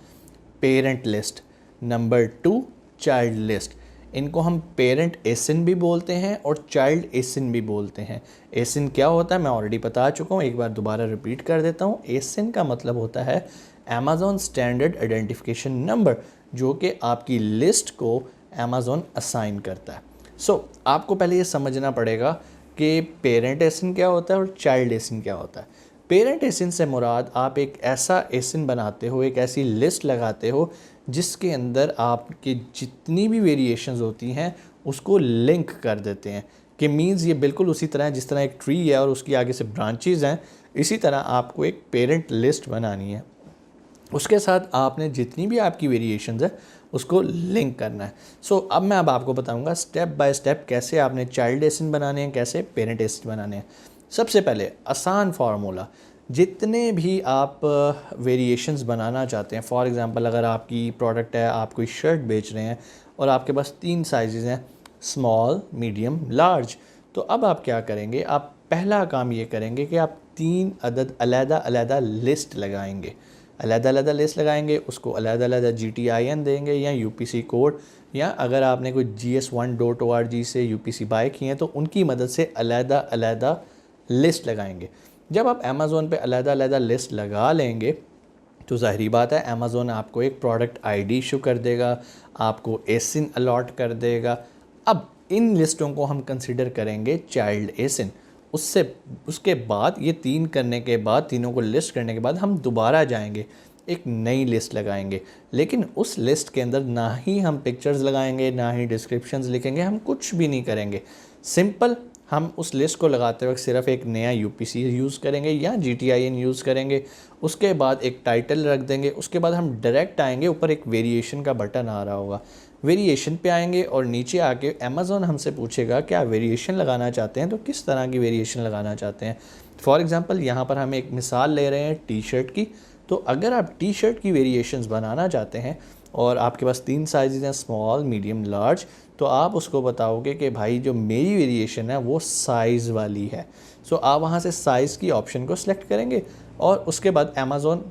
parent list, number 2 child list. इनको हम पेरेंट एसिन भी बोलते हैं और चाइल्ड एसिन भी बोलते हैं। एसिन क्या होता है मैं ऑलरेडी बता चुका हूँ, एक बार दोबारा रिपीट कर देता हूँ। एसिन का मतलब होता है अमेज़ॉन स्टैंडर्ड आइडेंटिफिकेशन नंबर, जो कि आपकी लिस्ट को अमेज़ॉन असाइन करता है। आपको पहले ये समझना पड़ेगा कि पेरेंट एसिन क्या होता है और चाइल्ड एसिन क्या होता है। पेरेंट एसिन से मुराद आप एक ऐसा एसिन बनाते हो, एक ऐसी लिस्ट लगाते हो जिसके अंदर आपकी जितनी भी वेरिएशंस होती हैं उसको लिंक कर देते हैं। कि मीन्स ये बिल्कुल उसी तरह है जिस तरह एक ट्री है और उसकी आगे से ब्रांचेज हैं, इसी तरह आपको एक पेरेंट लिस्ट बनानी है। उसके साथ आपने जितनी भी आपकी वेरिएशंस है उसको लिंक करना है। अब मैं आपको बताऊंगा स्टेप बाय स्टेप कैसे आपने चाइल्ड एसिन बनाने हैं, कैसे पेरेंट एसिन बनाने हैं। सबसे पहले आसान फार्मूला, जितने भी आप वेरिएशंस बनाना चाहते हैं, फॉर एग्जांपल अगर आपकी प्रोडक्ट है, आप कोई शर्ट बेच रहे हैं और आपके पास 3 साइज़ हैं, स्मॉल, मीडियम, लार्ज। तो अब आप क्या करेंगे, आप पहला काम ये करेंगे कि आप 3 अदद अलग-अलग लिस्ट लगाएंगे। अलग-अलग लिस्ट लगाएंगे, उसको अलग-अलग GTIN देंगे या UPC कोड, या अगर आपने कोई GS1.org से UPC बाय किए हैं तो उनकी मदद से अलग-अलग लिस्ट लगाएंगे। जब आप अमेज़ॉन पे अलग-अलग लिस्ट लगा लेंगे तो ज़ाहिरी बात है अमेज़ॉन आपको एक प्रोडक्ट ID इशू कर देगा, आपको एसिन अलॉट कर देगा। अब इन लिस्टों को हम कंसिडर करेंगे चाइल्ड एसिन। उसके बाद ये 3 करने के बाद, तीनों को लिस्ट करने के बाद हम दोबारा जाएंगे, एक नई लिस्ट लगाएंगे। लेकिन उस लिस्ट के अंदर ना ही हम पिक्चर्स लगाएंगे, ना ही डिस्क्रिप्शंस लिखेंगे, हम कुछ भी नहीं करेंगे। सिंपल हम उस लिस्ट को लगाते वक्त सिर्फ एक नया UPC यूज़ करेंगे या GTIN यूज़ करेंगे। उसके बाद एक टाइटल रख देंगे। उसके बाद हम डायरेक्ट आएंगे, ऊपर एक वेरिएशन का बटन आ रहा होगा, वेरिएशन पे आएंगे और नीचे आके अमेज़ॉन हमसे पूछेगा क्या वेरिएशन लगाना चाहते हैं, तो किस तरह की वेरिएशन लगाना चाहते हैं। फॉर एग्ज़ाम्पल यहाँ पर हम एक मिसाल ले रहे हैं टी शर्ट की। तो अगर आप टी शर्ट की वेरिएशंस बनाना चाहते हैं और आपके पास 3 साइज़ हैं, स्मॉल, मीडियम, लार्ज, तो आप उसको बताओगे कि भाई जो मेरी वेरिएशन है वो साइज़ वाली है। आप वहाँ से साइज़ की ऑप्शन को सिलेक्ट करेंगे और उसके बाद अमेज़ॉन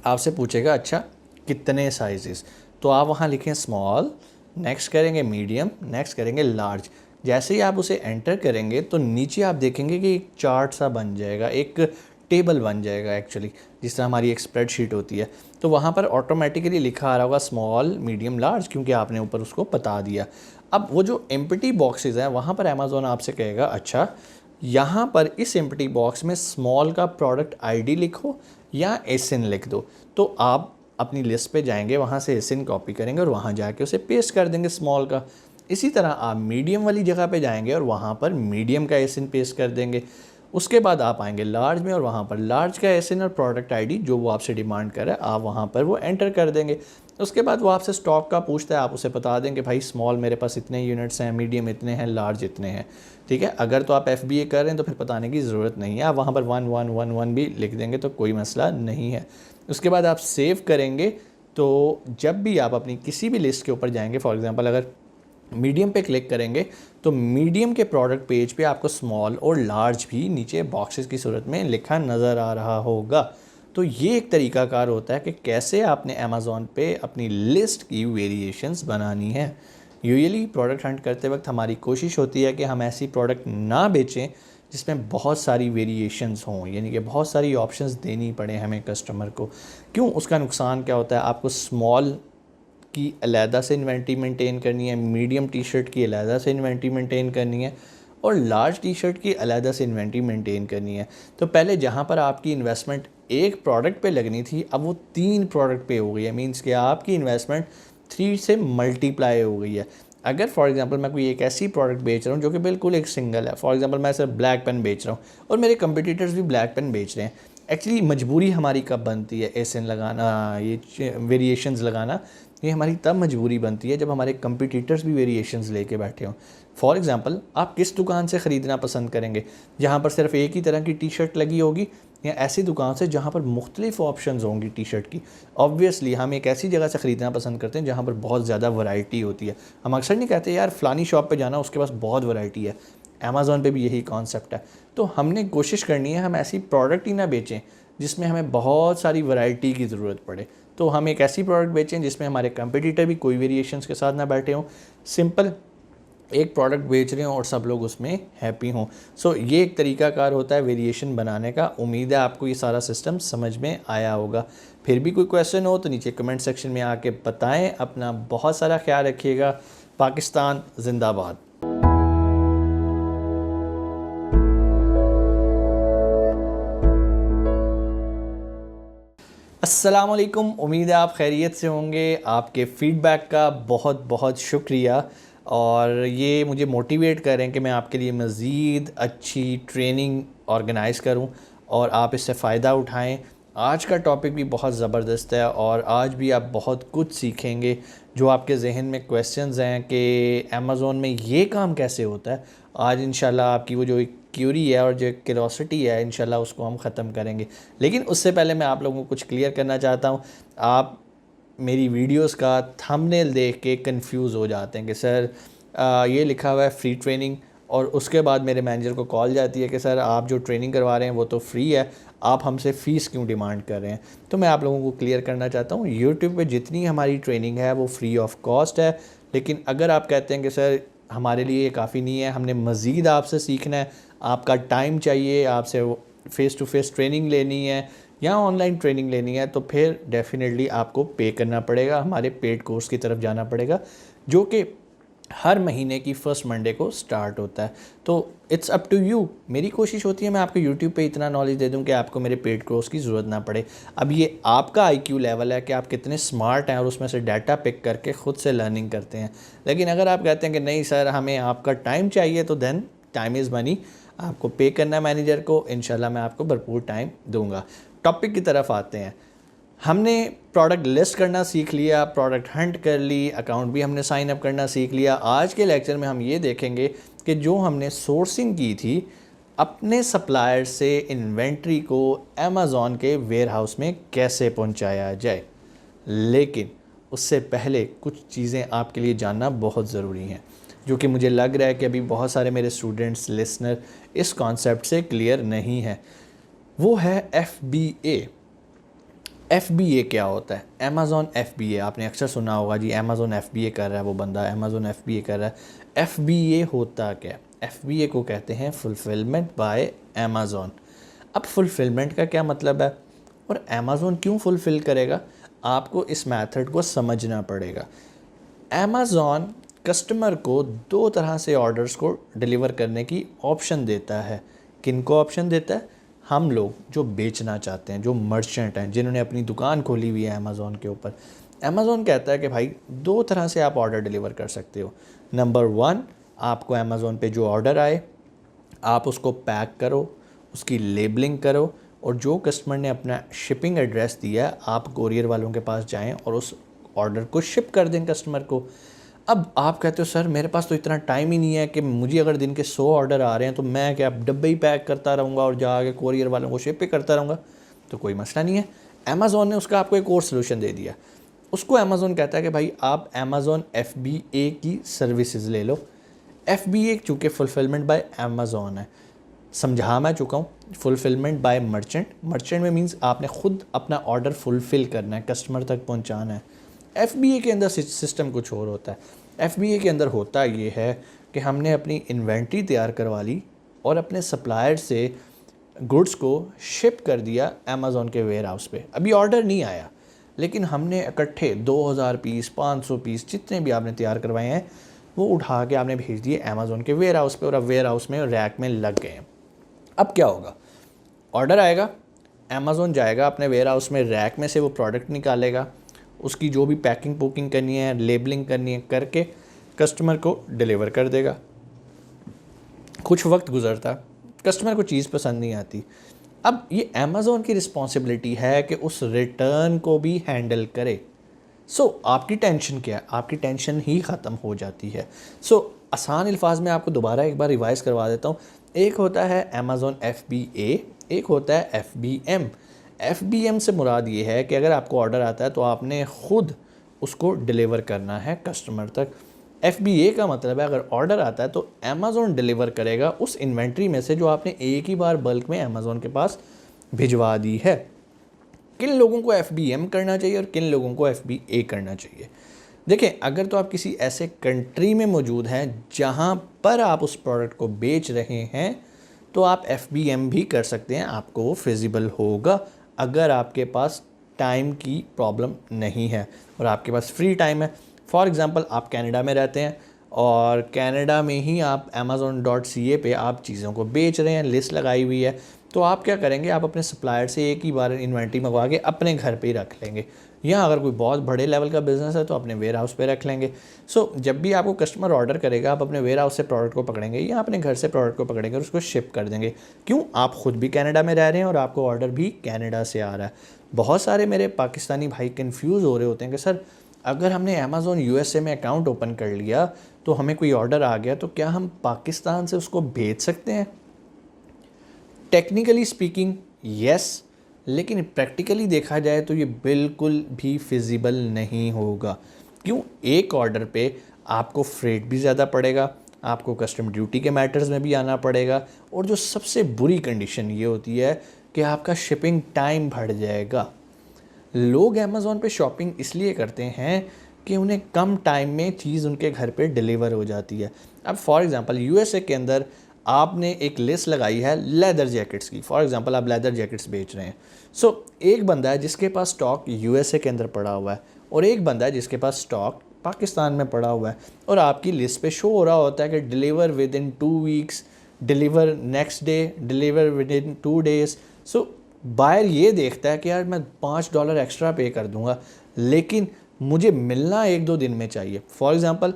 आपसे पूछेगा अच्छा कितने साइज़, तो आप वहाँ लिखें स्मॉल, नेक्स्ट करेंगे मीडियम, नेक्स्ट करेंगे लार्ज। जैसे ही आप उसे एंटर करेंगे तो नीचे आप देखेंगे कि एक चार्ट सा बन जाएगा, एक टेबल बन जाएगा एक्चुअली, जिस तरह हमारी एक स्प्रेडशीट होती है। तो वहाँ पर ऑटोमेटिकली लिखा आ रहा होगा स्मॉल, मीडियम, लार्ज, क्योंकि आपने ऊपर उसको बता दिया। अब वो जो एम्प्टी बॉक्सेस हैं वहाँ पर अमेज़ॉन आपसे कहेगा अच्छा यहाँ पर इस एम्प्टी बॉक्स में स्मॉल का प्रोडक्ट ID लिखो या एसिन लिख दो। तो आप अपनी लिस्ट पे जाएंगे, वहाँ से एसिन कॉपी करेंगे और वहाँ जाके उसे पेस्ट कर देंगे स्मॉल का। इसी तरह आप मीडियम वाली जगह पे जाएंगे और वहाँ पर मीडियम का एसिन पेस्ट कर देंगे। उसके बाद आप आएंगे लार्ज में और वहाँ पर लार्ज का एसिन और प्रोडक्ट ID जो वो आपसे डिमांड कर रहा है आप वहाँ पर वो एंटर कर देंगे। उसके बाद वो आपसे स्टॉक का पूछता है, आप उसे बता देंगे भाई स्मॉल मेरे पास इतने यूनिट्स हैं, मीडियम इतने हैं, लार्ज इतने हैं। ठीक है, अगर तो आप FBA कर रहे हैं तो फिर बताने की ज़रूरत नहीं है, आप वहाँ पर 1111 भी लिख देंगे तो कोई मसला नहीं है। उसके बाद आप सेव करेंगे तो जब भी आप अपनी किसी भी लिस्ट के ऊपर जाएंगे, फॉर एग्जांपल अगर मीडियम पे क्लिक करेंगे तो मीडियम के प्रोडक्ट पेज पे आपको स्मॉल और लार्ज भी नीचे बॉक्सेस की सूरत में लिखा नज़र आ रहा होगा। तो ये एक तरीकाकार होता है कि कैसे आपने अमेज़ॉन पे अपनी लिस्ट की वेरिएशंस बनानी है। यूजुअली प्रोडक्ट हंट करते वक्त हमारी कोशिश होती है कि हम ऐसी प्रोडक्ट ना बेचें जिसमें बहुत सारी वेरिएशंस हों, यानी कि बहुत सारी ऑप्शंस देनी पड़े हमें कस्टमर को। क्यों, उसका नुकसान क्या होता है, आपको स्मॉल की अलहदा से इन्वेंट्री मेंटेन करनी है, मीडियम टी शर्ट की अलहदा से इन्वेंट्री मेंटेन करनी है और लार्ज टी शर्ट की अलहदा से इन्वेंट्री मेंटेन करनी है। तो पहले जहाँ पर आपकी इन्वेस्टमेंट एक प्रोडक्ट पे लगनी थी अब वो 3 प्रोडक्ट पे हो गई है। मींस कि आपकी इन्वेस्टमेंट 3 से मल्टीप्लाई हो गई है। अगर फॉर एग्जांपल मैं कोई एक ऐसी प्रोडक्ट बेच रहा हूँ जो कि बिल्कुल एक सिंगल है, फॉर एग्जांपल मैं सिर्फ ब्लैक पेन बेच रहा हूँ और मेरे कंपटीटर्स भी ब्लैक पेन बेच रहे हैं। एक्चुअली मजबूरी हमारी कब बनती है एसिन लगाना, ये वेरिएशंस लगाना, ये हमारी तब मजबूरी बनती है जब हमारे कंपटीटर्स भी वेरिएशंस लेके बैठे हों। फॉर एग्जांपल, आप किस दुकान से ख़रीदना पसंद करेंगे, जहाँ पर सिर्फ एक ही तरह की टी शर्ट लगी होगी, या ऐसी दुकान से जहाँ पर मुख्तलिफ ऑप्शंस होंगी टी शर्ट की। ऑब्वियसली हम एक ऐसी जगह से ख़रीदना पसंद करते हैं जहाँ पर बहुत ज़्यादा वैरायटी होती है। हम अक्सर नहीं कहते यार फ़लानी शॉप पे जाना, उसके पास बहुत वैरायटी है। अमेज़ॉन पे भी यही कॉन्सेप्ट है। तो हमने कोशिश करनी है हम ऐसी प्रोडक्ट ही ना बेचें जिसमें हमें बहुत सारी वैरायटी की ज़रूरत पड़े। तो हम एक ऐसी प्रोडक्ट बेचें जिसमें हमारे कंपटीटर भी कोई वेरिएशंस के साथ ना बैठे हों, सिंपल एक प्रोडक्ट बेच रहे हों और सब लोग उसमें हैप्पी हों। सो ये एक तरीकाकार होता है वेरिएशन बनाने का। उम्मीद है आपको ये सारा सिस्टम समझ में आया होगा। फिर भी कोई क्वेश्चन हो तो नीचे कमेंट सेक्शन में आके बताएं। अपना बहुत सारा ख्याल रखिएगा। पाकिस्तान जिंदाबाद। अस्सलाम वालेकुम, उम्मीद है आप खैरियत से होंगे। आपके फ़ीडबैक का बहुत बहुत शुक्रिया, और ये मुझे मोटिवेट करें कि मैं आपके लिए मज़ीद अच्छी ट्रेनिंग ऑर्गेनाइज़ करूं और आप इससे फ़ायदा उठाएं। आज का टॉपिक भी बहुत ज़बरदस्त है और आज भी आप बहुत कुछ सीखेंगे। जो आपके जहन में क्वेश्चंस हैं कि अमेज़ॉन में ये काम कैसे होता है, आज इंशाल्लाह आपकी वो जो एक क्यूरी है और जो क्यूरोसिटी है, इंशाल्लाह उसको हम ख़त्म करेंगे। लेकिन उससे पहले मैं आप लोगों को कुछ क्लियर करना चाहता हूँ। आप मेरी वीडियोस का थंबनेल देख के कंफ्यूज हो जाते हैं कि सर ये लिखा हुआ है फ्री ट्रेनिंग, और उसके बाद मेरे मैनेजर को कॉल जाती है कि सर आप जो ट्रेनिंग करवा रहे हैं वो तो फ्री है, आप हमसे फ़ीस क्यों डिमांड कर रहे हैं। तो मैं आप लोगों को क्लियर करना चाहता हूँ, यूट्यूब पे जितनी हमारी ट्रेनिंग है वो फ्री ऑफ कॉस्ट है। लेकिन अगर आप कहते हैं कि सर हमारे लिए ये काफ़ी नहीं है, हमने मज़ीद आपसे सीखना है, आपका टाइम चाहिए, आपसे फ़ेस टू फेस ट्रेनिंग लेनी है या ऑनलाइन ट्रेनिंग लेनी है, तो फिर डेफिनेटली आपको पे करना पड़ेगा, हमारे पेड कोर्स की तरफ जाना पड़ेगा, जो कि हर महीने की फर्स्ट मंडे को स्टार्ट होता है। तो इट्स अप टू यू। मेरी कोशिश होती है मैं आपको यूट्यूब पे इतना नॉलेज दे दूं कि आपको मेरे पेड कोर्स की ज़रूरत ना पड़े। अब ये आपका IQ लेवल है कि आप कितने स्मार्ट हैं और उसमें से डाटा पिक करके ख़ुद से लर्निंग करते हैं। लेकिन अगर आप कहते हैं कि नहीं सर हमें आपका टाइम चाहिए, तो देन टाइम इज़ मनी, आपको पे करना है मैनेजर को, इंशाल्लाह मैं आपको भरपूर टाइम दूंगा। टॉपिक की तरफ आते हैं। हमने प्रोडक्ट लिस्ट करना सीख लिया, प्रोडक्ट हंट कर ली, अकाउंट भी हमने साइन अप करना सीख लिया। आज के लेक्चर में हम ये देखेंगे कि जो हमने सोर्सिंग की थी अपने सप्लायर से इन्वेंट्री को अमेज़ॉन के वेयर हाउस में कैसे पहुंचाया जाए। लेकिन उससे पहले कुछ चीज़ें आपके लिए जानना बहुत ज़रूरी हैं, जो कि मुझे लग रहा है कि अभी बहुत सारे मेरे स्टूडेंट्स लिसनर इस कॉन्सेप्ट से क्लियर नहीं है। वो है FBA। FBA क्या होता है? अमेज़ॉन FBA आपने अक्सर सुना होगा, जी अमेज़ॉन FBA कर रहा है वो बंदा, अमेज़ॉन FBA कर रहा है। FBA होता क्या है? FBA को कहते हैं फुलफिलमेंट बाय अमेज़ॉन। अब फुलफिलमेंट का क्या मतलब है और अमेज़ॉन क्यों फुलफ़िल करेगा, आपको इस मेथड को समझना पड़ेगा। अमेज़ॉन कस्टमर को दो तरह से ऑर्डर्स को डिलीवर करने की ऑप्शन देता है। किन को ऑप्शन देता है? हम लोग जो बेचना चाहते हैं, जो मर्चेंट हैं, जिन्होंने अपनी दुकान खोली हुई है अमेज़ॉन के ऊपर। अमेज़ॉन कहता है कि भाई दो तरह से आप ऑर्डर डिलीवर कर सकते हो। नंबर 1, आपको अमेज़ॉन पे जो ऑर्डर आए आप उसको पैक करो, उसकी लेबलिंग करो, और जो कस्टमर ने अपना शिपिंग एड्रेस दिया है आप कोरियर वालों के पास जाएं और उस ऑर्डर को शिप कर दें कस्टमर को। अब आप कहते हो सर मेरे पास तो इतना टाइम ही नहीं है कि मुझे अगर दिन के 100 ऑर्डर आ रहे हैं तो मैं क्या डब्बे ही पैक करता रहूँगा और जाके कोरियर वालों को शिप पे करता रहूँगा। तो कोई मसला नहीं है, अमेज़ॉन ने उसका आपको एक और सोल्यूशन दे दिया। उसको अमेज़ॉन कहता है कि भाई आप अमेज़ॉन FBA की सर्विसेज ले लो। FBA चूँकि फुलफिलमेंट बाय अमेज़ॉन है, समझा मैं चुका हूँ। फुलफिलमेंट बाय मर्चेंट, मर्चेंट में मीन्स आपने ख़ुद अपना ऑर्डर फुलफ़िल करना है, कस्टमर तक पहुँचाना है। FBA के अंदर सिस्टम कुछ और होता है। FBA के अंदर होता ये है कि हमने अपनी इन्वेंट्री तैयार करवा ली और अपने सप्लायर से गुड्स को शिप कर दिया अमेज़ॉन के वेयर हाउस पे। अभी ऑर्डर नहीं आया, लेकिन हमने इकट्ठे 2000 पीस, 500 पीस, जितने भी आपने तैयार करवाए हैं वो उठा के आपने भेज दिए अमेज़ॉन के वेयर हाउस पे, और अब वेयर हाउस में रैक में लग गए हैं। अब क्या होगा? ऑर्डर आएगा, अमेज़ॉन जाएगा अपने वेयर हाउस में, रैक में से वो प्रोडक्ट निकालेगा, उसकी जो भी पैकिंग पुकिंग करनी है, लेबलिंग करनी है करके कस्टमर को डिलीवर कर देगा। कुछ वक्त गुजरता, कस्टमर को चीज़ पसंद नहीं आती। अब ये अमेज़ॉन की रिस्पॉन्सिबिलिटी है कि उस रिटर्न को भी हैंडल करे। आपकी टेंशन क्या है? आपकी टेंशन ही ख़त्म हो जाती है। आसान अल्फाज में आपको दोबारा एक बार रिवाइज़ करवा देता हूँ। एक होता है अमेज़न FBA, एक होता है FBM। FBM से मुराद ये है कि अगर आपको ऑर्डर आता है तो आपने ख़ुद उसको डिलीवर करना है कस्टमर तक। FBA का मतलब है अगर ऑर्डर आता है तो अमेज़न डिलीवर करेगा उस इन्वेंट्री में से जो आपने एक ही बार बल्क में अमेज़न के पास भिजवा दी है। किन लोगों को FBM करना चाहिए और किन लोगों को FBA करना चाहिए? देखें, अगर तो आप किसी ऐसे कंट्री में मौजूद हैं जहां पर आप उस प्रोडक्ट को बेच रहे हैं तो आप FBM भी कर सकते हैं, आपको वो फिजिबल होगा अगर आपके पास टाइम की प्रॉब्लम नहीं है और आपके पास फ्री टाइम है। फॉर एग्ज़ाम्पल, आप कनाडा में रहते हैं और कनाडा में ही आप amazon.ca पे आप चीज़ों को बेच रहे हैं, लिस्ट लगाई हुई है, तो आप क्या करेंगे, आप अपने सप्लायर से एक ही बार इन्वेंट्री मंगवा के अपने घर पे ही रख लेंगे। या अगर कोई बहुत बड़े लेवल का बिज़नेस है तो अपने वेयर हाउस पे रख लेंगे। जब भी आपको कस्टमर ऑर्डर करेगा आप अपने वेयर हाउस से प्रोडक्ट को पकड़ेंगे या अपने घर से प्रोडक्ट को पकड़ेंगे और उसको शिप कर देंगे। क्यों? आप ख़ुद भी कनाडा में रह रहे हैं और आपको ऑर्डर भी कनाडा से आ रहा है। बहुत सारे मेरे पाकिस्तानी भाई कन्फ्यूज़ हो रहे होते हैं कि सर, अगर हमने अमेज़न USA में अकाउंट ओपन कर लिया तो हमें कोई ऑर्डर आ गया तो क्या हम पाकिस्तान से उसको भेज सकते हैं? टेक्निकली स्पीकिंग यस, लेकिन प्रैक्टिकली देखा जाए तो ये बिल्कुल भी फिजिबल नहीं होगा। क्यों? एक ऑर्डर पे आपको फ्रेट भी ज़्यादा पड़ेगा, आपको कस्टम ड्यूटी के मैटर्स में भी आना पड़ेगा और जो सबसे बुरी कंडीशन ये होती है कि आपका शिपिंग टाइम बढ़ जाएगा। लोग अमेज़न पे शॉपिंग इसलिए करते हैं कि उन्हें कम टाइम में चीज़ उनके घर पे डिलीवर हो जाती है। अब फॉर एग्ज़ाम्पल USA के अंदर आपने एक लिस्ट लगाई है लेदर जैकेट्स की। फॉर एग्ज़ाम्पल, आप लेदर जैकेट्स बेच रहे हैं। एक बंदा है जिसके पास स्टॉक USA के अंदर पड़ा हुआ है और एक बंदा है जिसके पास स्टॉक पाकिस्तान में पड़ा हुआ है और आपकी लिस्ट पे शो हो रहा होता है कि deliver within 2 weeks, deliver next day, deliver within 2 days. Buyer ये देखता है कि यार मैं $5 एक्स्ट्रा पे कर दूंगा लेकिन मुझे मिलना 1-2 दिन में चाहिए। फॉर एग्ज़ाम्पल,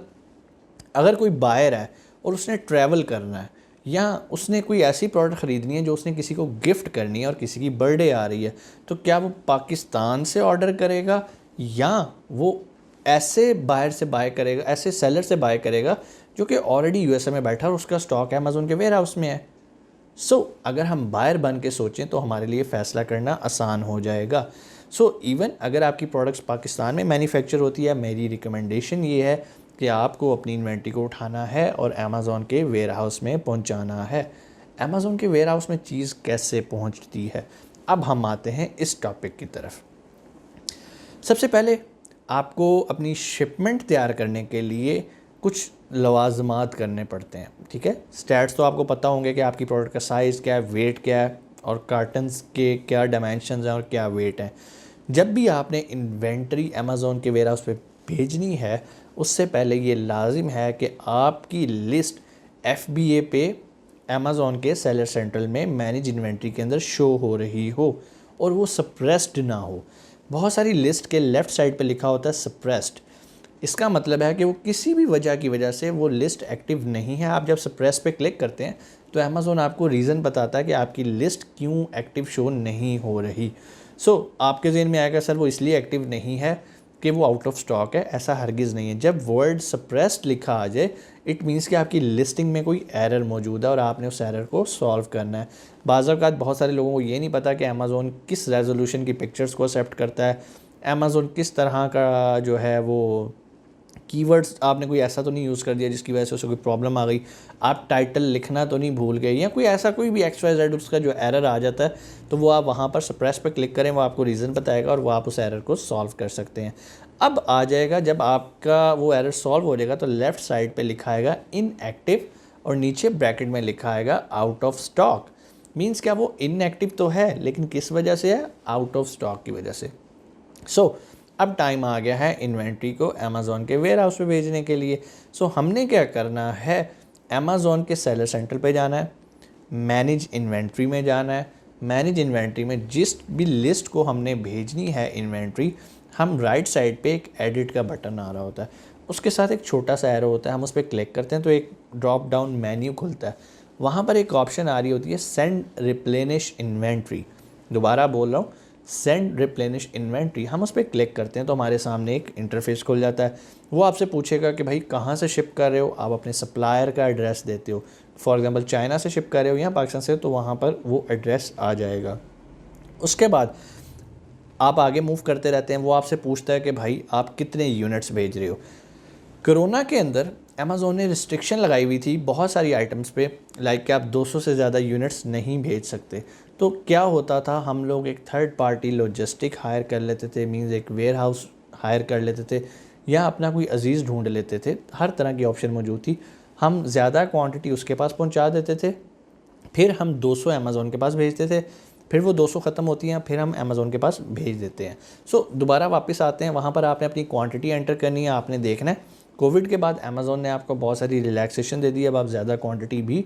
अगर कोई बायर है और उसने ट्रैवल करना है या उसने कोई ऐसी प्रोडक्ट ख़रीदनी है जो उसने किसी को गिफ्ट करनी है और किसी की बर्थडे आ रही है, तो क्या वो पाकिस्तान से ऑर्डर करेगा या वो ऐसे बायर से बाय करेगा, ऐसे सेलर से बाय करेगा जो कि ऑलरेडी USA में बैठा और उसका स्टॉक अमेज़न के वेयर हाउस में है? अगर हम बायर बन के सोचें तो हमारे लिए फ़ैसला करना आसान हो जाएगा। इवन अगर आपकी प्रोडक्ट्स पाकिस्तान में मैन्युफैक्चर होती है, मेरी रिकमेंडेशन ये है कि आपको अपनी इन्वेंट्री को उठाना है और अमेज़न के वेयर हाउस में पहुंचाना है। अमेज़न के वेयर हाउस में चीज़ कैसे पहुंचती है? अब हम आते हैं इस टॉपिक की तरफ। सबसे पहले आपको अपनी शिपमेंट तैयार करने के लिए कुछ लवाज़मात करने पड़ते हैं, ठीक है। स्टैट्स तो आपको पता होंगे कि आपकी प्रोडक्ट का साइज़ क्या है, वेट क्या है और कार्टन्स के क्या डायमेंशंस हैं और क्या वेट है। जब भी आपने इन्वेंट्री अमेज़न के वेयर हाउस पे भेजनी है उससे पहले ये लाजिम है कि आपकी लिस्ट FBA पे अमेज़न के सेलर सेंट्रल में मैनेज इन्वेंट्री के अंदर शो हो रही हो और वो सप्रेस्ड ना हो। बहुत सारी लिस्ट के लेफ़्ट साइड पे लिखा होता है सप्रेस्ड। इसका मतलब है कि वो किसी भी वजह की वजह से वो लिस्ट एक्टिव नहीं है। आप जब सप्रेस पे क्लिक करते हैं तो अमेज़न आपको रीज़न बताता है कि आपकी लिस्ट क्यों एक्टिव शो नहीं हो रही। आपके ज़हन में आएगा सर वो इसलिए एक्टिव नहीं है कि वो आउट ऑफ स्टॉक है। ऐसा हरगिज़ नहीं है। जब वर्ड सप्रेस्ड लिखा आ जाए इट मीन्स कि आपकी लिस्टिंग में कोई एरर मौजूद है और आपने उस एरर को सॉल्व करना है। बाज़ औक़ात बहुत सारे लोगों को ये नहीं पता कि अमेज़न किस रेजोल्यूशन की पिक्चर्स को एक्सेप्ट करता है, अमेज़न किस तरह का जो है वो कीवर्ड्स आपने कोई ऐसा तो नहीं यूज़ कर दिया जिसकी वजह से उसे कोई प्रॉब्लम आ गई, आप टाइटल लिखना तो नहीं भूल गए या कोई ऐसा कोई भी XYZ उसका जो एरर आ जाता है तो वो आप वहाँ पर सप्रेस पे क्लिक करें, वो आपको रीज़न बताएगा और वो आप उस एरर को सॉल्व कर सकते हैं। अब आ जाएगा जब आपका वो एरर सॉल्व हो जाएगा तो लेफ़्ट साइड पे लिखा आएगा इनएक्टिव और नीचे ब्रैकेट में लिखा आएगा आउट ऑफ स्टॉक। मीन्स क्या वो इनएक्टिव तो है लेकिन किस वजह से है? आउट ऑफ स्टॉक की वजह से। अब टाइम आ गया है इन्वेंट्री को अमेज़न के वेयर हाउस पे भेजने के लिए। हमने क्या करना है, अमेज़न के सेलर सेंटर पे जाना है, मैनेज इन्वेंट्री में जाना है। मैनेज इन्वेंट्री में जिस भी लिस्ट को हमने भेजनी है इन्वेंट्री, हम राइट साइड पे एक एडिट का बटन आ रहा होता है, उसके साथ एक छोटा सा एरो होता है, हम उस पर क्लिक करते हैं तो एक ड्रॉप डाउन मेन्यू खुलता है। वहाँ पर एक ऑप्शन आ रही होती है सेंड रिप्लेनिश इन्वेंट्री। दोबारा बोल रहा हूँ, सेंड रिप्लेनिश इन्वेंट्री, हम उस पर क्लिक करते हैं तो हमारे सामने एक इंटरफेस खुल जाता है। वो आपसे पूछेगा कि भाई कहाँ से शिप कर रहे हो, आप अपने सप्लायर का एड्रेस देते हो, फॉर एग्जांपल चाइना से शिप कर रहे हो या पाकिस्तान से, तो वहाँ पर वो एड्रेस आ जाएगा। उसके बाद आप आगे मूव करते रहते हैं। वो आपसे पूछता है कि भाई आप कितने यूनिट्स भेज रहे हो। कोरोना के अंदर अमेज़ोन ने रिस्ट्रिक्शन लगाई हुई थी बहुत सारी आइटम्स पे, लाइक कि आप 200 से ज़्यादा यूनिट्स नहीं भेज सकते। तो क्या होता था, हम लोग एक थर्ड पार्टी लॉजिस्टिक हायर कर लेते थे, मींस एक वेयर हाउस हायर कर लेते थे या अपना कोई अजीज़ ढूंढ लेते थे। हर तरह की ऑप्शन मौजूद थी। हम ज़्यादा क्वांटिटी उसके पास पहुंचा देते थे, फिर हम 200 अमेज़ोन के पास भेजते थे, फिर वो 200 ख़त्म होती हैं, फिर हम अमेज़ोन के पास भेज देते हैं। सो दोबारा वापस आते हैं, वहाँ पर आपने अपनी क्वांटिटी एंटर करनी है, आपने देखना है। कोविड के बाद अमेज़ोन ने आपको बहुत सारी रिलैक्सेशन दे दी है, अब आप ज़्यादा क्वांटिटी भी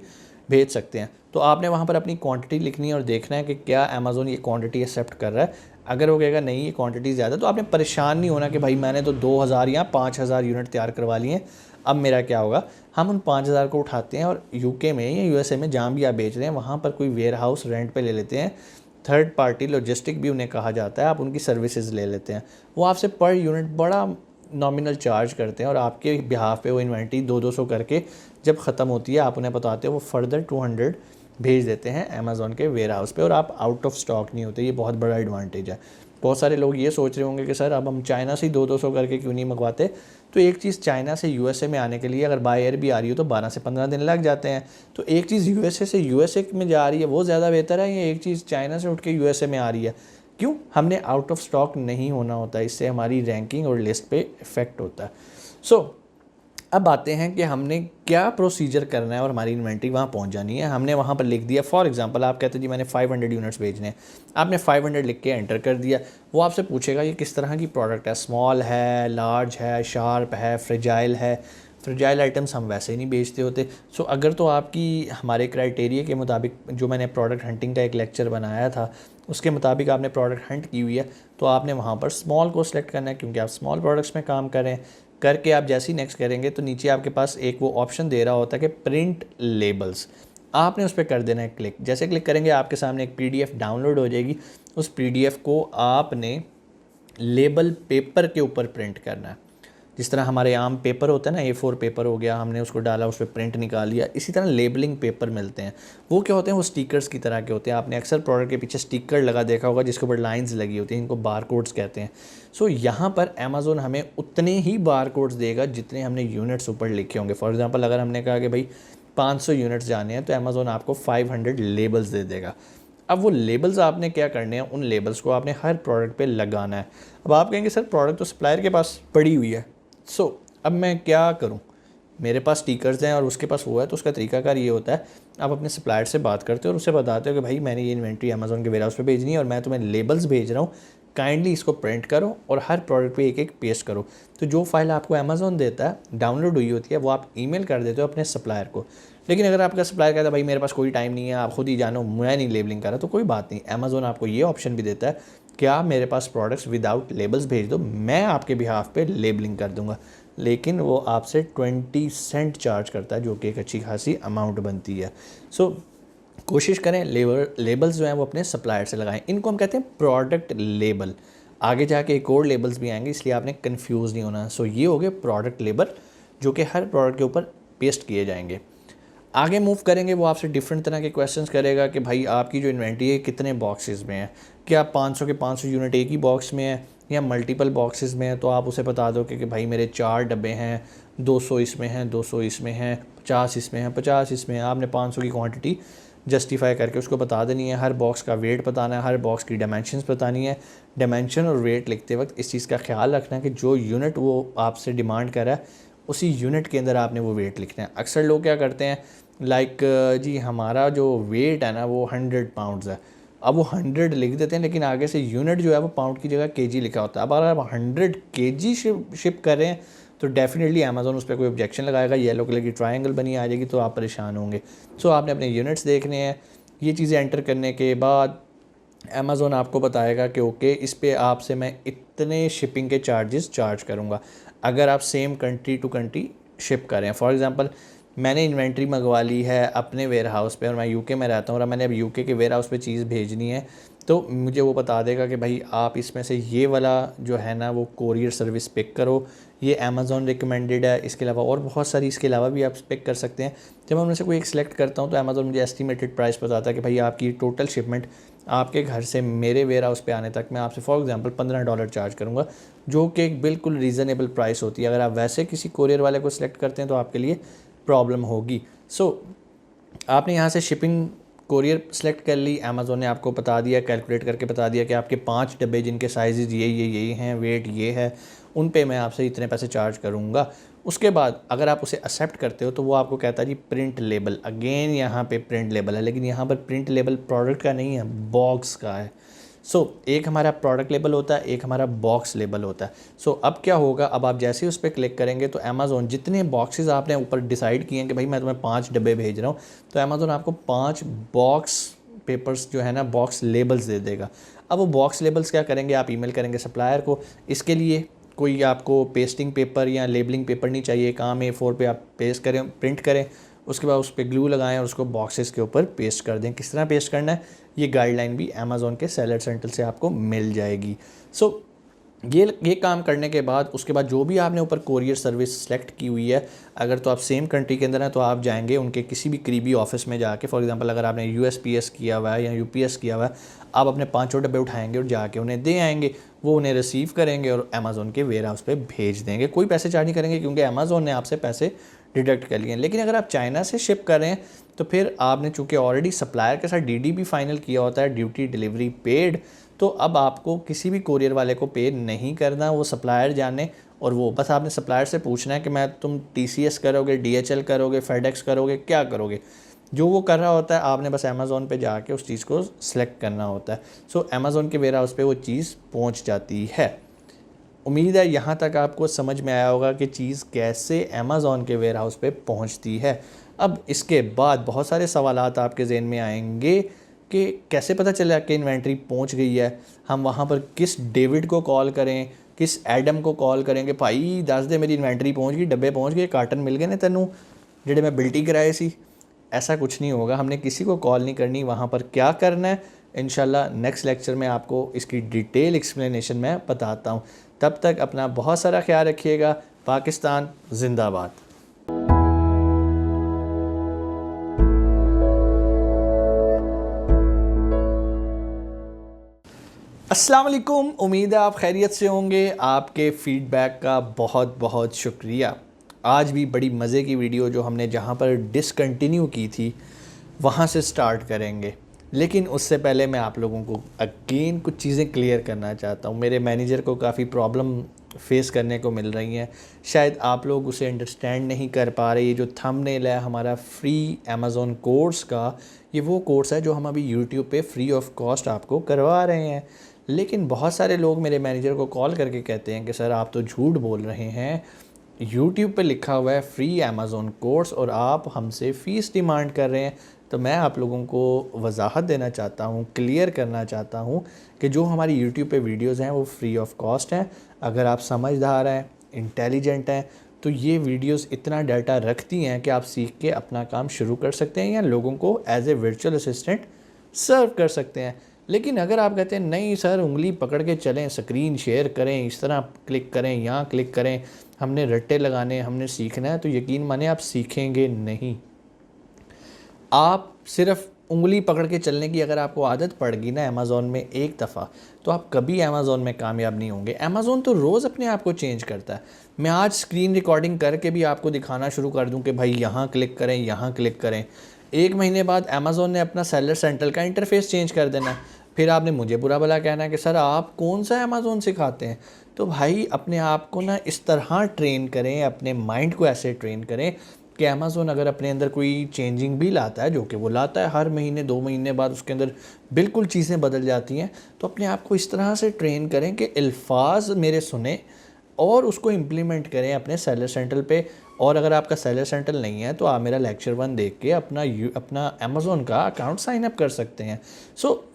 भेज सकते हैं। तो आपने वहाँ पर अपनी क्वांटिटी लिखनी है और देखना है कि क्या अमेज़ोन ये क्वांटिटी एक्सेप्ट कर रहा है। अगर वो कहेगा नहीं ये क्वांटिटी ज़्यादा, तो आपने परेशान नहीं होना कि भाई मैंने तो 2000 या 5000 यूनिट तैयार करवा लिए हैं, अब मेरा क्या होगा। हम उन 5000 को उठाते हैं और यूके में या यूएसए में जहाँ भी आप बेच रहे हैं वहाँ पर कोई वेयर हाउस रेंट पे ले लेते हैं। थर्ड पार्टी लॉजिस्टिक भी उन्हें कहा जाता है, आप उनकी सर्विसेज ले लेते हैं। वो आपसे पर यूनिट बड़ा नॉमिनल चार्ज करते हैं और आपके बिहाफ पे वो इन्वेंट्री 200 करके जब ख़त्म होती है आप उन्हें बताते हो, वो फर्दर 200 भेज देते हैं अमेज़ॉन के वेयर हाउस पे और आप आउट ऑफ स्टॉक नहीं होते। ये बहुत बड़ा एडवांटेज है। बहुत सारे लोग ये सोच रहे होंगे कि सर अब हम चाइना से ही 200 करके क्यों नहीं मंगवाते। तो एक चीज़ चाइना से यूएसए में आने के लिए अगर बाय एयर भी आ रही हो तो 12 से 15 दिन लग जाते हैं। तो एक चीज़ यूएसए से यूएसए में जा रही है वो ज़्यादा बेहतर है, या एक चीज़ चाइना से उठ के यूएसए में आ रही है? क्यों? हमने आउट ऑफ स्टॉक नहीं होना होता, इससे हमारी रैंकिंग और लिस्ट पे इफेक्ट होता है। सो अब आते हैं कि हमने क्या प्रोसीजर करना है और हमारी इन्वेंट्री वहाँ पहुँच जानी है। हमने वहाँ पर लिख दिया, फॉर एग्जांपल आप कहते हैं जी मैंने 500 यूनिट्स भेजने हैं, आपने 500 लिख के एंटर कर दिया। वो आपसे पूछेगा ये किस तरह की प्रोडक्ट है, स्मॉल है, लार्ज है, शार्प है, फ्रेजाइल है। फ्रेजाइल आइटम्स हम वैसे ही नहीं बेचते होते। सो अगर तो आपकी हमारे क्राइटेरिया के मुताबिक, जो मैंने प्रोडक्ट हंटिंग का एक लेक्चर बनाया था उसके मुताबिक आपने प्रोडक्ट हंट की हुई है, तो आपने वहाँ पर स्मॉल को सिलेक्ट करना है, क्योंकि आप स्मॉल प्रोडक्ट्स में काम करें। करके आप जैसे ही नेक्स्ट करेंगे तो नीचे आपके पास एक वो ऑप्शन दे रहा होता है कि प्रिंट लेबल्स, आपने उस पर कर देना है क्लिक। जैसे क्लिक करेंगे आपके सामने एक पीडीएफ डाउनलोड हो जाएगी। उस पीडीएफ को आपने लेबल पेपर के ऊपर प्रिंट करना है। जिस तरह हमारे आम पेपर होता है ना, A4 पेपर हो गया, हमने उसको डाला, उस पर प्रिंट निकाल लिया, इसी तरह लेबलिंग पेपर मिलते हैं। वो क्या होते हैं, वो स्टिकर्स की तरह के होते हैं। आपने अक्सर प्रोडक्ट के पीछे स्टिकर लगा देखा होगा जिसके ऊपर लाइंस लगी होती हैं, इनको बार कोड्स कहते हैं। सो यहाँ पर अमेज़ोन हमें उतने ही बार कोड्स देगा जितने हमने यूनिट्स ऊपर लिखे होंगे। फॉर एग्जाम्पल अगर हमने कहा कि भाई 500 यूनिट्स जाने हैं तो अमेज़ोन आपको 500 लेबल्स दे देगा। अब वो लेबल्स आपने क्या करने हैं, उन लेबल्स को आपने हर प्रोडक्ट पे लगाना है। अब आप कहेंगे सर प्रोडक्ट तो सप्लायर के पास पड़ी हुई है, अब मैं क्या करूं, मेरे पास स्टिकर्स हैं और उसके पास वो है। तो उसका तरीकाकार ये होता है, आप अपने सप्लायर से बात करते हो और उससे बताते हो कि भाई मैंने ये इन्वेंट्री अमेज़ोन के वेयर हाउस पे भेजनी है और मैं तुम्हें लेबल्स भेज रहा हूँ, काइंडली इसको प्रिंट करो और हर प्रोडक्ट पे एक एक पेस्ट करो। तो जो फाइल आपको अमेज़ोन देता है डाउनलोड हुई होती है, वो आप ईमेल कर देते हो अपने सप्लायर को। लेकिन अगर आपका सप्लायर कहता है भाई मेरे पास कोई टाइम नहीं है, आप खुद ही जानो, मैं नहीं लेबलिंग कर रहा, तो कोई बात नहीं, अमेज़ोन आपको ये ऑप्शन भी देता है कि आप मेरे पास प्रोडक्ट्स विदाउट लेबल्स भेज दो, मैं आपके बिहाफ पे लेबलिंग कर दूंगा। लेकिन वो आपसे 20 सेंट चार्ज करता है, जो कि एक अच्छी खासी अमाउंट बनती है। सो कोशिश करें लेबल्स जो हैं वो अपने सप्लायर से लगाएं। इनको हम कहते हैं प्रोडक्ट लेबल। आगे जाके एक और लेबल्स भी आएंगे, इसलिए आपने कंफ्यूज नहीं होना। सो ये हो गए प्रोडक्ट लेबल, जो कि हर प्रोडक्ट के ऊपर पेस्ट किए जाएंगे। आगे मूव करेंगे, वो आपसे डिफरेंट तरह के क्वेश्चंस करेगा कि भाई आपकी जो इन्वेंट्री है कितने बॉक्सेस में है, क्या 500 के 500 यूनिट एक ही बॉक्स में है या मल्टीपल बॉक्सेस में है। तो आप उसे बता दो कि भाई मेरे 4 डब्बे हैं, 200 इसमें हैं, 200 इसमें हैं, 50 इसमें हैं, 50 इसमें है। आपने 500 की क्वांटिटी जस्टिफाई करके उसको बता देनी है। हर बॉक्स का वेट बताना है, हर बॉक्स की डायमेंशंस बतानी है। डायमेंशन और वेट लिखते वक्त इस चीज़ का ख्याल रखना है कि जो यूनिट वो आपसे डिमांड कर रहा है उसी यूनिट के अंदर आपने वो वेट लिखना है। अक्सर लोग क्या करते हैं, लाइक जी हमारा जो वेट है ना वो 100 पाउंड्स है, अब वो 100 लिख देते हैं लेकिन आगे से यूनिट जो है वो पाउंड की जगह केजी लिखा होता है। अब अगर आप 100 केजी शिप कर रहे हैं तो डेफिनेटली अमेज़ोन उस पर कोई ऑब्जेक्शन लगाएगा, येलो कलर की ट्रायंगल बनी आ जाएगी, तो आप परेशान होंगे। सो आपने अपने यूनिट्स देखने हैं। ये चीज़ें एंटर करने के बाद अमेज़ोन आपको बताएगा कि ओके इस पे आपसे मैं इतने शिपिंग के चार्जेस चार्ज करूँगा अगर आप same country to country ship करें। फॉर एग्ज़ाम्पल मैंने इन्वेंट्री मंगवा ली है अपने वेयर हाउस पे और मैं यूके में रहता हूँ और मैंने अब यूके के वेयर हाउस पे चीज़ भेजनी है, तो मुझे वो बता देगा कि भाई आप इसमें से ये वाला जो है ना वो कोरियर सर्विस पिक करो, ये अमेज़ॉन रिकमेंडेड है। इसके अलावा और बहुत सारी इसके अलावा भी आप पिक कर सकते हैं। जब मैं उनमें से कोई एक सिलेक्ट करता हूँ तो अमेज़ॉन मुझे एस्टिमेटेड प्राइस बताता है कि भाई आपकी टोटल शिपमेंट आपके घर से मेरे वेयर हाउस पे आने तक मैं आपसे फॉर एग्जांपल $15 चार्ज करूँगा, जो कि एक बिल्कुल रीज़नेबल प्राइस होती है। अगर आप वैसे किसी कोरियर वाले को सिलेक्ट करते हैं तो आपके लिए प्रॉब्लम होगी। आपने यहाँ से शिपिंग कोरियर सेलेक्ट कर ली, अमेज़ॉन ने आपको बता दिया, कैलकुलेट करके बता दिया कि आपके 5 डब्बे जिनके साइज़ ये हैं, वेट ये है, उन पे मैं आपसे इतने पैसे चार्ज करूँगा। उसके बाद अगर आप उसे एक्सेप्ट करते हो तो वो आपको कहता है जी प्रिंट लेबल। अगेन यहाँ पे प्रिंट लेबल है, लेकिन यहाँ पर प्रिंट लेबल प्रोडक्ट का नहीं है, बॉक्स का है। एक हमारा प्रोडक्ट लेबल होता है, एक हमारा बॉक्स लेबल होता है। अब क्या होगा, अब आप जैसे ही उस पर क्लिक करेंगे तो अमेज़ॉन जितने बॉक्सेस आपने ऊपर डिसाइड किए हैं कि भाई मैं तुम्हें 5 डब्बे भेज रहा हूँ, तो अमेज़ॉन आपको 5 बॉक्स पेपर्स जो है ना बॉक्स लेबल्स दे देगा। अब वो बॉक्स लेबल्स क्या करेंगे, आप ईमेल करेंगे सप्लायर को। इसके लिए कोई आपको पेस्टिंग पेपर या लेबलिंग पेपर नहीं चाहिए, एक आम A4 पे आप पेस्ट करें, प्रिंट करें, उसके बाद उस पर ग्लू लगाएं और उसको बॉक्सेस के ऊपर पेस्ट कर दें। किस तरह पेस्ट करना है ये गाइडलाइन भी अमेज़ॉन के सेलर सेंटर से आपको मिल जाएगी। ये काम करने के बाद उसके बाद जो भी आपने ऊपर कोरियर सर्विस सेलेक्ट की हुई है, अगर तो आप सेम कंट्री के अंदर हैं तो आप जाएंगे उनके किसी भी करीबी ऑफिस में जाके, फॉर एग्जांपल अगर आपने USPS किया हुआ है या UPS किया हुआ है, आप अपने 5 डब्बे उठाएंगे और जाके उन्हें दे आएंगे, वो उन्हें रिसीव करेंगे और अमेज़ॉन के वेयर हाउस पे भेज देंगे। कोई पैसे चार्ज नहीं करेंगे क्योंकि अमेज़ॉन ने आपसे पैसे डिडक्ट कर लिए हैं। लेकिन अगर आप चाइना से शिप कर रहे हैं तो फिर आपने चूँकि ऑलरेडी सप्लायर के साथ DD भी फाइनल किया होता है, ड्यूटी डिलीवरी पेड, तो अब आपको किसी भी कोरियर वाले को पे नहीं करना, वो सप्लायर जाने। और वो बस आपने सप्लायर से पूछना है कि तुम TCS करोगे, DHL करोगे, FedEx करोगे, क्या करोगे। जो वो कर रहा होता है आपने बस अमेज़ॉन पे जाके उस चीज़ को सिलेक्ट करना होता है। अमेज़ॉन के वेयर हाउस पे वो चीज़ पहुंच जाती है। उम्मीद है यहाँ तक आपको समझ में आया होगा कि चीज़ कैसे अमेज़ॉन के वेयर हाउस पे पहुँचती है। अब इसके बाद बहुत सारे सवालात आपके ज़हन में आएंगे कि कैसे पता चला कि इन्वेंट्री पहुँच गई है, हम वहाँ पर किस डेविड को कॉल करें, किस एडम को कॉल करेंगे, भाई दस दे मेरी इन्वेंट्री पहुँच गई, डब्बे पहुँच गए, कार्टन मिल गए ने तेनों जेडे मैं बिल्टी कराए सी। ऐसा कुछ नहीं होगा, हमने किसी को कॉल नहीं करनी। वहाँ पर क्या करना है इंशाल्लाह नेक्स्ट लेक्चर में आपको इसकी डिटेल एक्सप्लेनेशन मैं बताता हूँ। तब तक अपना बहुत सारा ख्याल रखिएगा। पाकिस्तान जिंदाबाद। अस्सलाम वालेकुम, उम्मीद है आप खैरियत से होंगे। आपके फ़ीडबैक का बहुत बहुत शुक्रिया। आज भी बड़ी मज़े की वीडियो जो हमने जहाँ पर डिसकंटिन्यू की थी वहाँ से स्टार्ट करेंगे, लेकिन उससे पहले मैं आप लोगों को अगेन कुछ चीज़ें क्लियर करना चाहता हूँ। मेरे मैनेजर को काफ़ी प्रॉब्लम फेस करने को मिल रही हैं, शायद आप लोग उसे अंडरस्टैंड नहीं कर पा रहे। ये जो थंबनेल है हमारा फ्री अमेज़ॉन कोर्स का, ये वो कोर्स है जो हम अभी यूट्यूब पे फ्री ऑफ कॉस्ट आपको करवा रहे हैं। लेकिन बहुत सारे लोग मेरे मैनेजर को कॉल करके कहते हैं कि सर आप तो झूठ बोल रहे हैं, यूट्यूब पे लिखा हुआ है फ्री अमेज़ॉन कोर्स और आप हमसे फ़ीस डिमांड कर रहे हैं। तो मैं आप लोगों को वजाहत देना चाहता हूँ, क्लियर करना चाहता हूँ कि जो हमारी यूट्यूब पे वीडियोस हैं वो फ्री ऑफ कॉस्ट हैं। अगर आप समझदार हैं, इंटेलिजेंट हैं, तो ये वीडियोस इतना डाटा रखती हैं कि आप सीख के अपना काम शुरू कर सकते हैं या लोगों को एज ए वर्चुअल असिस्टेंट सर्व कर सकते हैं। लेकिन अगर आप कहते हैं नहीं सर उंगली पकड़ के चलें, स्क्रीन शेयर करें, इस तरह क्लिक करें, यहाँ क्लिक करें, हमने रट्टे लगाने, हमने सीखना है, तो यकीन माने आप सीखेंगे नहीं। आप सिर्फ उंगली पकड़ के चलने की अगर आपको आदत पड़ गई ना अमेज़ॉन में एक दफ़ा, तो आप कभी अमेज़ॉन में कामयाब नहीं होंगे। अमेज़ॉन तो रोज़ अपने आप को चेंज करता है। मैं आज स्क्रीन रिकॉर्डिंग करके भी आपको दिखाना शुरू कर दूं कि भाई यहाँ क्लिक करें, यहाँ क्लिक करें। 1 महीने बाद अमेज़ॉन ने अपना सेलर सेंटर का इंटरफेस चेंज कर देना है। फिर आपने मुझे बुरा भला कहना है कि सर आप कौन सा अमेज़ॉन सिखाते हैं। तो भाई अपने आप को ना इस तरह ट्रेन करें, अपने माइंड को ऐसे ट्रेन करें कि अमेज़ॉन अगर अपने अंदर कोई चेंजिंग भी लाता है, जो कि वो लाता है हर महीने 2 महीने बाद उसके अंदर बिल्कुल चीज़ें बदल जाती हैं, तो अपने आप को इस तरह से ट्रेन करें कि अल्फाज मेरे सुने और उसको इम्प्लीमेंट करें अपने सेलर सेंटर पे। और अगर आपका सेलर सेंटर नहीं है तो आप मेरा लेक्चर 1 देख के अपना अमेज़ॉन का अकाउंट साइन अप कर सकते हैं।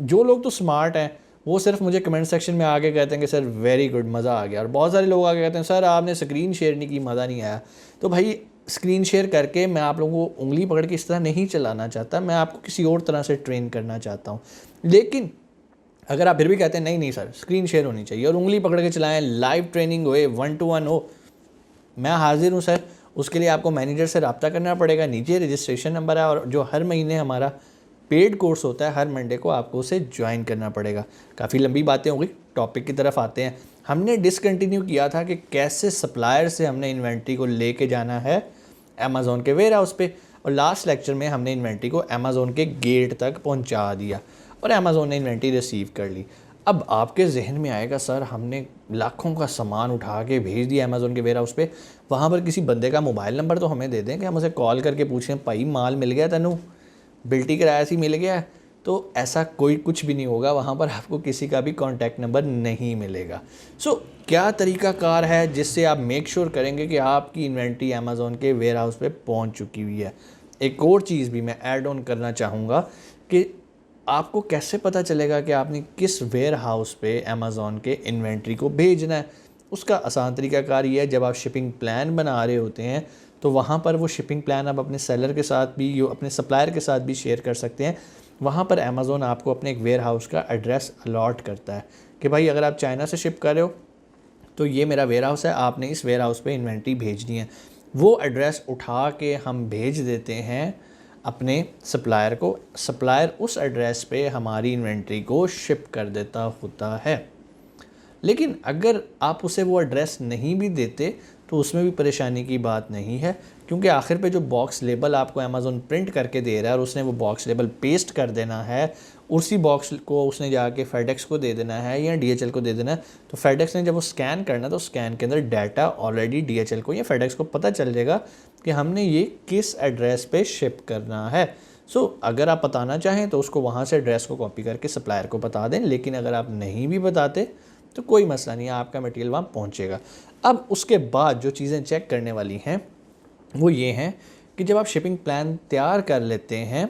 जो लोग तो स्मार्ट हैं वो सिर्फ मुझे कमेंट सेक्शन में आके कहते हैं कि सर वेरी गुड, मज़ा आ गया। और बहुत सारे लोग आके कहते हैं सर आपने स्क्रीन शेयर नहीं की, मज़ा नहीं आया। तो भाई स्क्रीन शेयर करके मैं आप लोगों को उंगली पकड़ के इस तरह नहीं चलाना चाहता, मैं आपको किसी और तरह से ट्रेन करना चाहता हूँ। लेकिन अगर आप फिर भी कहते हैं नहीं नहीं सर स्क्रीन शेयर होनी चाहिए और उंगली पकड़ के चलाएं, लाइव ट्रेनिंग होए, 1-to-1 हो, मैं हाजिर हूँ सर। उसके लिए आपको मैनेजर से रब्ता करना पड़ेगा, नीचे रजिस्ट्रेशन नंबर है, और जो हर महीने हमारा पेड कोर्स होता है हर मंडे को आपको उसे ज्वाइन करना पड़ेगा। काफ़ी लंबी बातें हो गई, टॉपिक की तरफ आते हैं। हमने डिसकंटिन्यू किया था कि कैसे सप्लायर से हमने इन्वेंट्री को लेके जाना है अमेज़ॉन के वेयर हाउस पे, और लास्ट लेक्चर में हमने इन्वेंट्री को अमेज़ॉन के गेट तक पहुंचा दिया और अमेज़ॉन ने इन्वेंट्री रिसीव कर ली। अब आपके जहन में आएगा सर हमने लाखों का सामान उठा के भेज दिया अमेज़ॉन के वेयर हाउस पे, वहाँ पर किसी बंदे का मोबाइल नंबर तो हमें दे दें कि हम उसे कॉल करके पूछें भाई माल मिल गया तैनू, बिल्टी किराया सी मिल गया। तो ऐसा कोई कुछ भी नहीं होगा, वहाँ पर आपको किसी का भी कॉन्टैक्ट नंबर नहीं मिलेगा। सो क्या तरीक़ाकार है जिससे आप मेक श्योर करेंगे कि आपकी इन्वेंट्री अमेज़ॉन के वेयर हाउस पे पहुँच चुकी हुई है। एक और चीज़ भी मैं ऐड ऑन करना चाहूँगा कि आपको कैसे पता चलेगा कि आपने किस वेयर हाउस पे अमेज़ॉन के इन्वेंट्री को भेजना है। उसका आसान तरीकाकार ये है, जब आप शिपिंग प्लान बना रहे होते हैं तो वहाँ पर वो शिपिंग प्लान आप अपने सेलर के साथ भी, अपने सप्लायर के साथ भी शेयर कर सकते हैं। वहाँ पर अमेज़ॉन आपको अपने एक वेयर हाउस का एड्रेस अलॉट करता है कि भाई अगर आप चाइना से शिप कर रहे हो तो ये मेरा वेयर हाउस है, आपने इस वेयर हाउस पे इन्वेंट्री भेजनी है। वो एड्रेस उठा के हम भेज देते हैं अपने सप्लायर को, सप्लायर उस एड्रेस पे हमारी इन्वेंट्री को शिप कर देता होता है। लेकिन अगर आप उसे वो एड्रेस नहीं भी देते तो उसमें भी परेशानी की बात नहीं है, क्योंकि आखिर पे जो बॉक्स लेबल आपको अमेज़ॉन प्रिंट करके दे रहा है और उसने वो बॉक्स लेबल पेस्ट कर देना है, उसी बॉक्स को उसने जाके फेडेक्स को दे देना है या डीएचएल को दे देना है। तो फेडेक्स ने जब वो स्कैन करना तो स्कैन के अंदर डाटा ऑलरेडी डीएचएल को या फेडेक्स को पता चल जाएगा कि हमने ये किस एड्रेस पे शिप करना है। सो अगर आप बताना चाहें तो उसको वहाँ से एड्रेस को कॉपी करके सप्लायर को बता दें, लेकिन अगर आप नहीं भी बताते तो कोई मसला नहीं है, आपका मटेरियल वहाँ पहुँचेगा। अब उसके बाद जो चीज़ें चेक करने वाली हैं वो ये हैं कि जब आप शिपिंग प्लान तैयार कर लेते हैं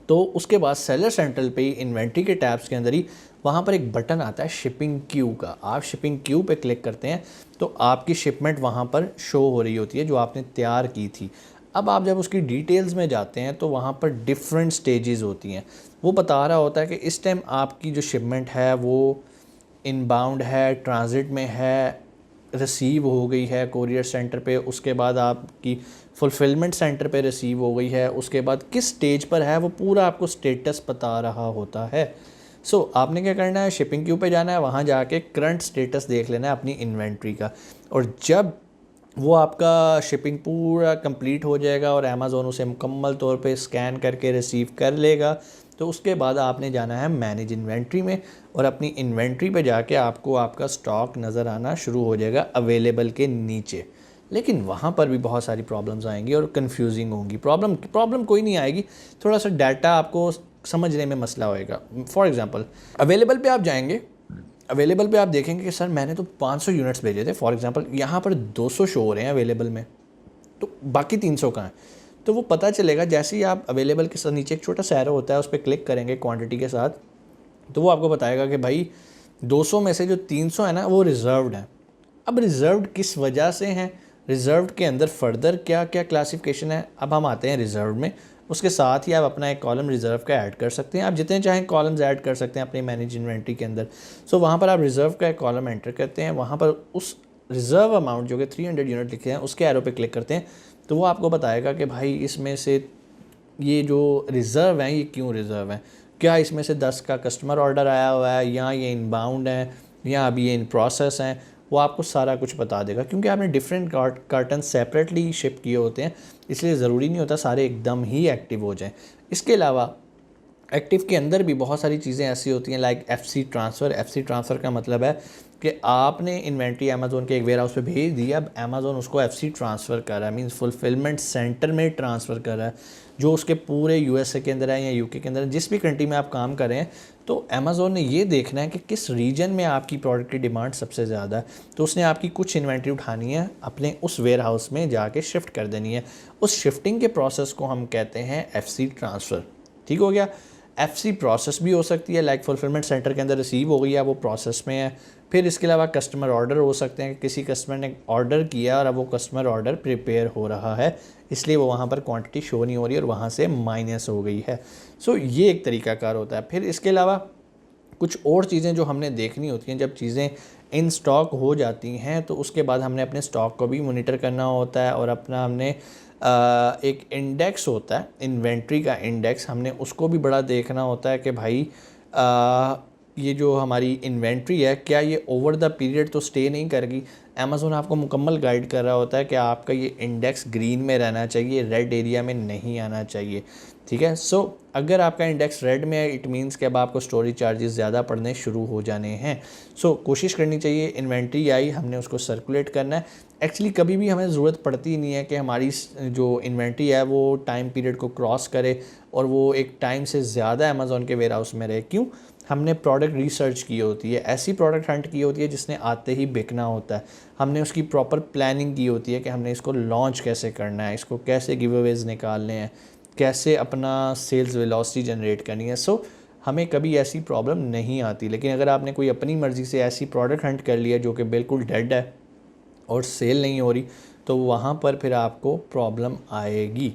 तो उसके बाद सेलर सेंट्रल पे इन्वेंट्री के टैब्स के अंदर ही वहाँ पर एक बटन आता है शिपिंग क्यू का। आप शिपिंग क्यू पे क्लिक करते हैं तो आपकी शिपमेंट वहाँ पर शो हो रही होती है जो आपने तैयार की थी। अब आप जब उसकी डिटेल्स में जाते हैं तो वहाँ पर डिफरेंट स्टेजेस होती हैं। वो बता रहा होता है कि इस टाइम आपकी जो शिपमेंट है वो इनबाउंड है, ट्रांजिट में है, रिसीव हो गई है कोरियर सेंटर पे, उसके बाद आपकी फुलफिलमेंट सेंटर पे रिसीव हो गई है, उसके बाद किस स्टेज पर है वो पूरा आपको स्टेटस बता रहा होता है। सो आपने क्या करना है, शिपिंग क्यू पे जाना है, वहाँ जाके करंट स्टेटस देख लेना है अपनी इन्वेंट्री का, और जब वो आपका शिपिंग पूरा कंप्लीट हो जाएगा और अमेज़ॉन उसे मुकम्मल तौर पे स्कैन करके रिसीव कर लेगा तो उसके बाद आपने जाना है मैनेज इन्वेंट्री में, और अपनी इन्वेंट्री पे जाके आपको आपका स्टॉक नज़र आना शुरू हो जाएगा अवेलेबल के नीचे। लेकिन वहाँ पर भी बहुत सारी प्रॉब्लम्स आएंगी और कंफ्यूजिंग होंगी। प्रॉब्लम कोई नहीं आएगी, थोड़ा सा डाटा आपको समझने में मसला होएगा। फॉर एग्ज़ाम्पल अवेलेबल पे आप जाएंगे, अवेलेबल पे आप देखेंगे कि सर मैंने तो 500 यूनिट्स भेजे थे, फॉर एग्ज़ाम्पल यहाँ पर 200 शो हो रहे हैं अवेलेबल में, तो बाकी 300 कहाँ हैं। तो वो पता चलेगा जैसे ही आप अवेलेबल के साथ नीचे एक छोटा सा एरो होता है उस पर क्लिक करेंगे क्वांटिटी के साथ, तो वो आपको बताएगा कि भाई 200 में से जो 300 है ना वो रिज़र्व्ड है। अब रिज़र्व्ड किस वजह से हैं, रिज़र्व्ड के अंदर फर्दर क्या क्या क्लासिफिकेशन है, अब हम आते हैं रिज़र्व्ड में। उसके साथ ही आप अपना एक कॉलम रिज़र्व का ऐड कर सकते हैं, आप जितने चाहें कॉलम्स ऐड कर सकते हैं अपनी मैनेज इन्वेंट्री के अंदर। सो वहाँ पर आप रिज़र्व का एक कॉलम एंटर करते हैं, वहाँ पर उस रिज़र्व अमाउंट जो कि 300 यूनिट लिखे हैं उसके एरो पे क्लिक करते हैं, तो वो आपको बताएगा कि भाई इसमें से ये जो रिज़र्व हैं ये क्यों रिज़र्व हैं, क्या इसमें से 10 का कस्टमर ऑर्डर आया हुआ है या ये इनबाउंड है या अभी ये इन प्रोसेस हैं, वो आपको सारा कुछ बता देगा। क्योंकि आपने डिफरेंट कार्टन सेपरेटली शिप किए होते हैं, इसलिए ज़रूरी नहीं होता सारे एकदम ही एक्टिव हो जाएं। इसके अलावा एक्टिव के अंदर भी बहुत सारी चीज़ें ऐसी होती हैं like FC transfer. FC transfer का मतलब है कि आपने इन्वेंट्री अमेज़ॉन के एक वेयर हाउस पे भेज दी, अब अमेज़ॉन उसको एफसी ट्रांसफ़र कर रहा है, मींस फुलफिलमेंट सेंटर में ट्रांसफ़र कर रहा है, जो उसके पूरे यूएसए के अंदर है या यूके के अंदर, जिस भी कंट्री में आप काम कर रहे हैं। तो अमेज़ॉन ने ये देखना है कि किस रीजन में आपकी प्रोडक्ट की डिमांड सबसे ज़्यादा है, तो उसने आपकी कुछ इन्वेंट्री उठानी है, अपने उस वेयर हाउस में जाके शिफ्ट कर देनी है। उस शिफ्टिंग के प्रोसेस को हम कहते हैं एफसी ट्रांसफ़र। ठीक हो गया। एफसी प्रोसेस भी हो सकती है, लाइक फुलफिलमेंट सेंटर के अंदर रिसीव हो गई है, वो प्रोसेस में है। फिर इसके अलावा कस्टमर ऑर्डर हो सकते हैं कि किसी कस्टमर ने ऑर्डर किया और अब वो कस्टमर ऑर्डर प्रिपेयर हो रहा है, इसलिए वो वहाँ पर क्वांटिटी शो नहीं हो रही और वहाँ से माइनस हो गई है। सो ये एक तरीकाकार होता है। फिर इसके अलावा कुछ और चीज़ें जो हमने देखनी होती हैं, जब चीज़ें इन स्टॉक हो जाती हैं तो उसके बाद हमने अपने स्टॉक को भी मॉनिटर करना होता है, और अपना हमने एक इंडेक्स होता है, इन्वेंट्री का इंडेक्स, हमने उसको भी बड़ा देखना होता है कि भाई ये जो हमारी इन्वेंट्री है क्या ये ओवर द पीरियड तो स्टे नहीं करेगी। अमेज़ोन आपको मुकम्मल गाइड कर रहा होता है कि आपका ये इंडेक्स ग्रीन में रहना चाहिए, रेड एरिया में नहीं आना चाहिए, ठीक है। सो अगर आपका इंडेक्स रेड में है, इट मीन्स कि अब आपको स्टोरेज चार्जेस ज़्यादा पड़ने शुरू हो जाने हैं। सो कोशिश करनी चाहिए, इन्वेंट्री आई हमने उसको सर्कुलेट करना है। एक्चुअली कभी भी हमें ज़रूरत पड़ती नहीं है कि हमारी जो इन्वेंट्री है वो टाइम पीरियड को क्रॉस करे और वो एक टाइम से ज़्यादा अमेज़ोन के वेयर हाउस में रहे। क्यों? हमने प्रोडक्ट रिसर्च की होती है, ऐसी प्रोडक्ट हंट की होती है जिसने आते ही बिकना होता है। हमने उसकी प्रॉपर प्लानिंग की होती है कि हमने इसको लॉन्च कैसे करना है, इसको कैसे गिव अवेज निकालने हैं, कैसे अपना सेल्स वेलोसिटी जनरेट करनी है। सो हमें कभी ऐसी प्रॉब्लम नहीं आती। लेकिन अगर आपने कोई अपनी मर्ज़ी से ऐसी प्रोडक्ट हंट कर लिया जो कि बिल्कुल डेड है और सेल नहीं हो रही, तो वहाँ पर फिर आपको प्रॉब्लम आएगी,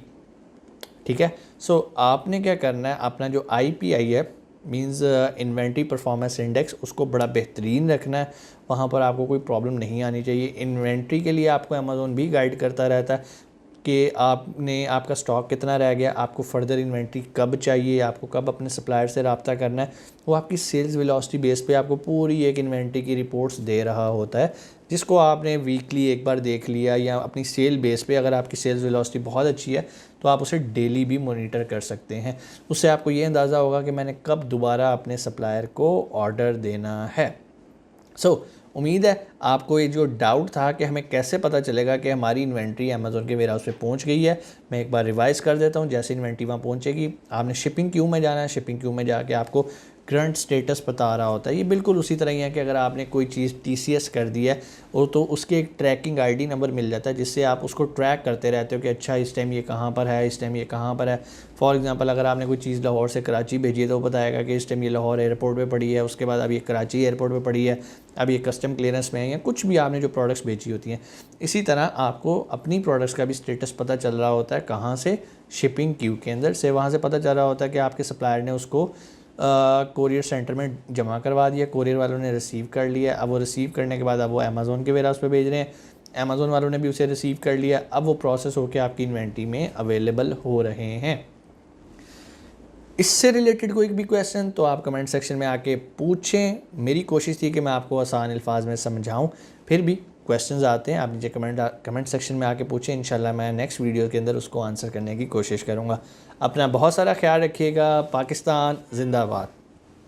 ठीक है। सो आपने क्या करना है, अपना जो IPI है, मींस इन्वेंट्री परफॉर्मेंस इंडेक्स, उसको बड़ा बेहतरीन रखना है। वहाँ पर आपको कोई प्रॉब्लम नहीं आनी चाहिए। इन्वेंट्री के लिए आपको अमेज़ोन भी गाइड करता रहता है कि आपका स्टॉक कितना रह गया, आपको फर्दर इन्वेंट्री कब चाहिए, आपको कब अपने सप्लायर से रब्ता करना है। वो आपकी सेल्स वेलोसिटी बेस पे आपको पूरी एक इन्वेंट्री की रिपोर्ट्स दे रहा होता है, जिसको आपने वीकली एक बार देख लिया, या अपनी सेल बेस पे अगर आपकी सेल्स वेलोसिटी बहुत अच्छी है तो आप उसे डेली भी मॉनिटर कर सकते हैं। उससे आपको ये अंदाज़ा होगा कि मैंने कब दोबारा अपने सप्लायर को ऑर्डर देना है। सो उम्मीद है आपको ये जो डाउट था कि हमें कैसे पता चलेगा कि हमारी इन्वेंट्री अमेज़ोन के वेयर हाउस पे पहुंच गई है, मैं एक बार रिवाइज़ कर देता हूं। जैसे इन्वेंट्री वहाँ पहुंचेगी, आपने शिपिंग क्यू में जाना है। शिपिंग क्यू में जाके आपको करंट स्टेटस बता रहा होता है। ये बिल्कुल उसी तरह ही है कि अगर आपने कोई चीज़ TCS कर दी है और तो उसके एक ट्रैकिंग ID नंबर मिल जाता है, जिससे आप उसको ट्रैक करते रहते हो कि अच्छा इस टाइम ये कहाँ पर है, इस टाइम ये कहाँ पर है। फॉर एग्जांपल अगर आपने कोई चीज़ लाहौर से कराची भेजी है तो वो बताएगा कि इस टाइम ये लाहौर एयरपोर्ट पे पड़ी है, उसके बाद अब ये कराची एयरपोर्ट पे पड़ी है, अब ये कस्टम क्लियरेंस में है, या कुछ भी आपने जो प्रोडक्ट्स भेजी होती हैं। इसी तरह आपको अपनी प्रोडक्ट्स का भी स्टेटस पता चल रहा होता है। कहाँ से? शिपिंग क्यू के अंदर से। वहाँ से पता चल रहा होता है कि आपके सप्लायर ने उसको कोरियर सेंटर में जमा करवा दिया, कोरियर वालों ने रिसीव कर लिया। अब वो रिसीव करने के बाद अब वो अमेज़ोन के वेयर हाउस पे भेज रहे हैं, अमेज़ोन वालों ने भी उसे रिसीव कर लिया। अब वो प्रोसेस होकर आपकी इन्वेंट्री में अवेलेबल हो रहे हैं। इससे रिलेटेड कोई भी क्वेश्चन तो आप कमेंट सेक्शन में आके पूछें। मेरी कोशिश थी कि मैं आपको आसान अल्फाज में समझाऊं, फिर भी क्वेश्चंस आते हैं, आप नीचे कमेंट सेक्शन में आके पूछें। इंशाल्लाह मैं नेक्स्ट वीडियो के अंदर उसको आंसर करने की कोशिश करूंगा। अपना बहुत सारा ख्याल रखिएगा। पाकिस्तान जिंदाबाद।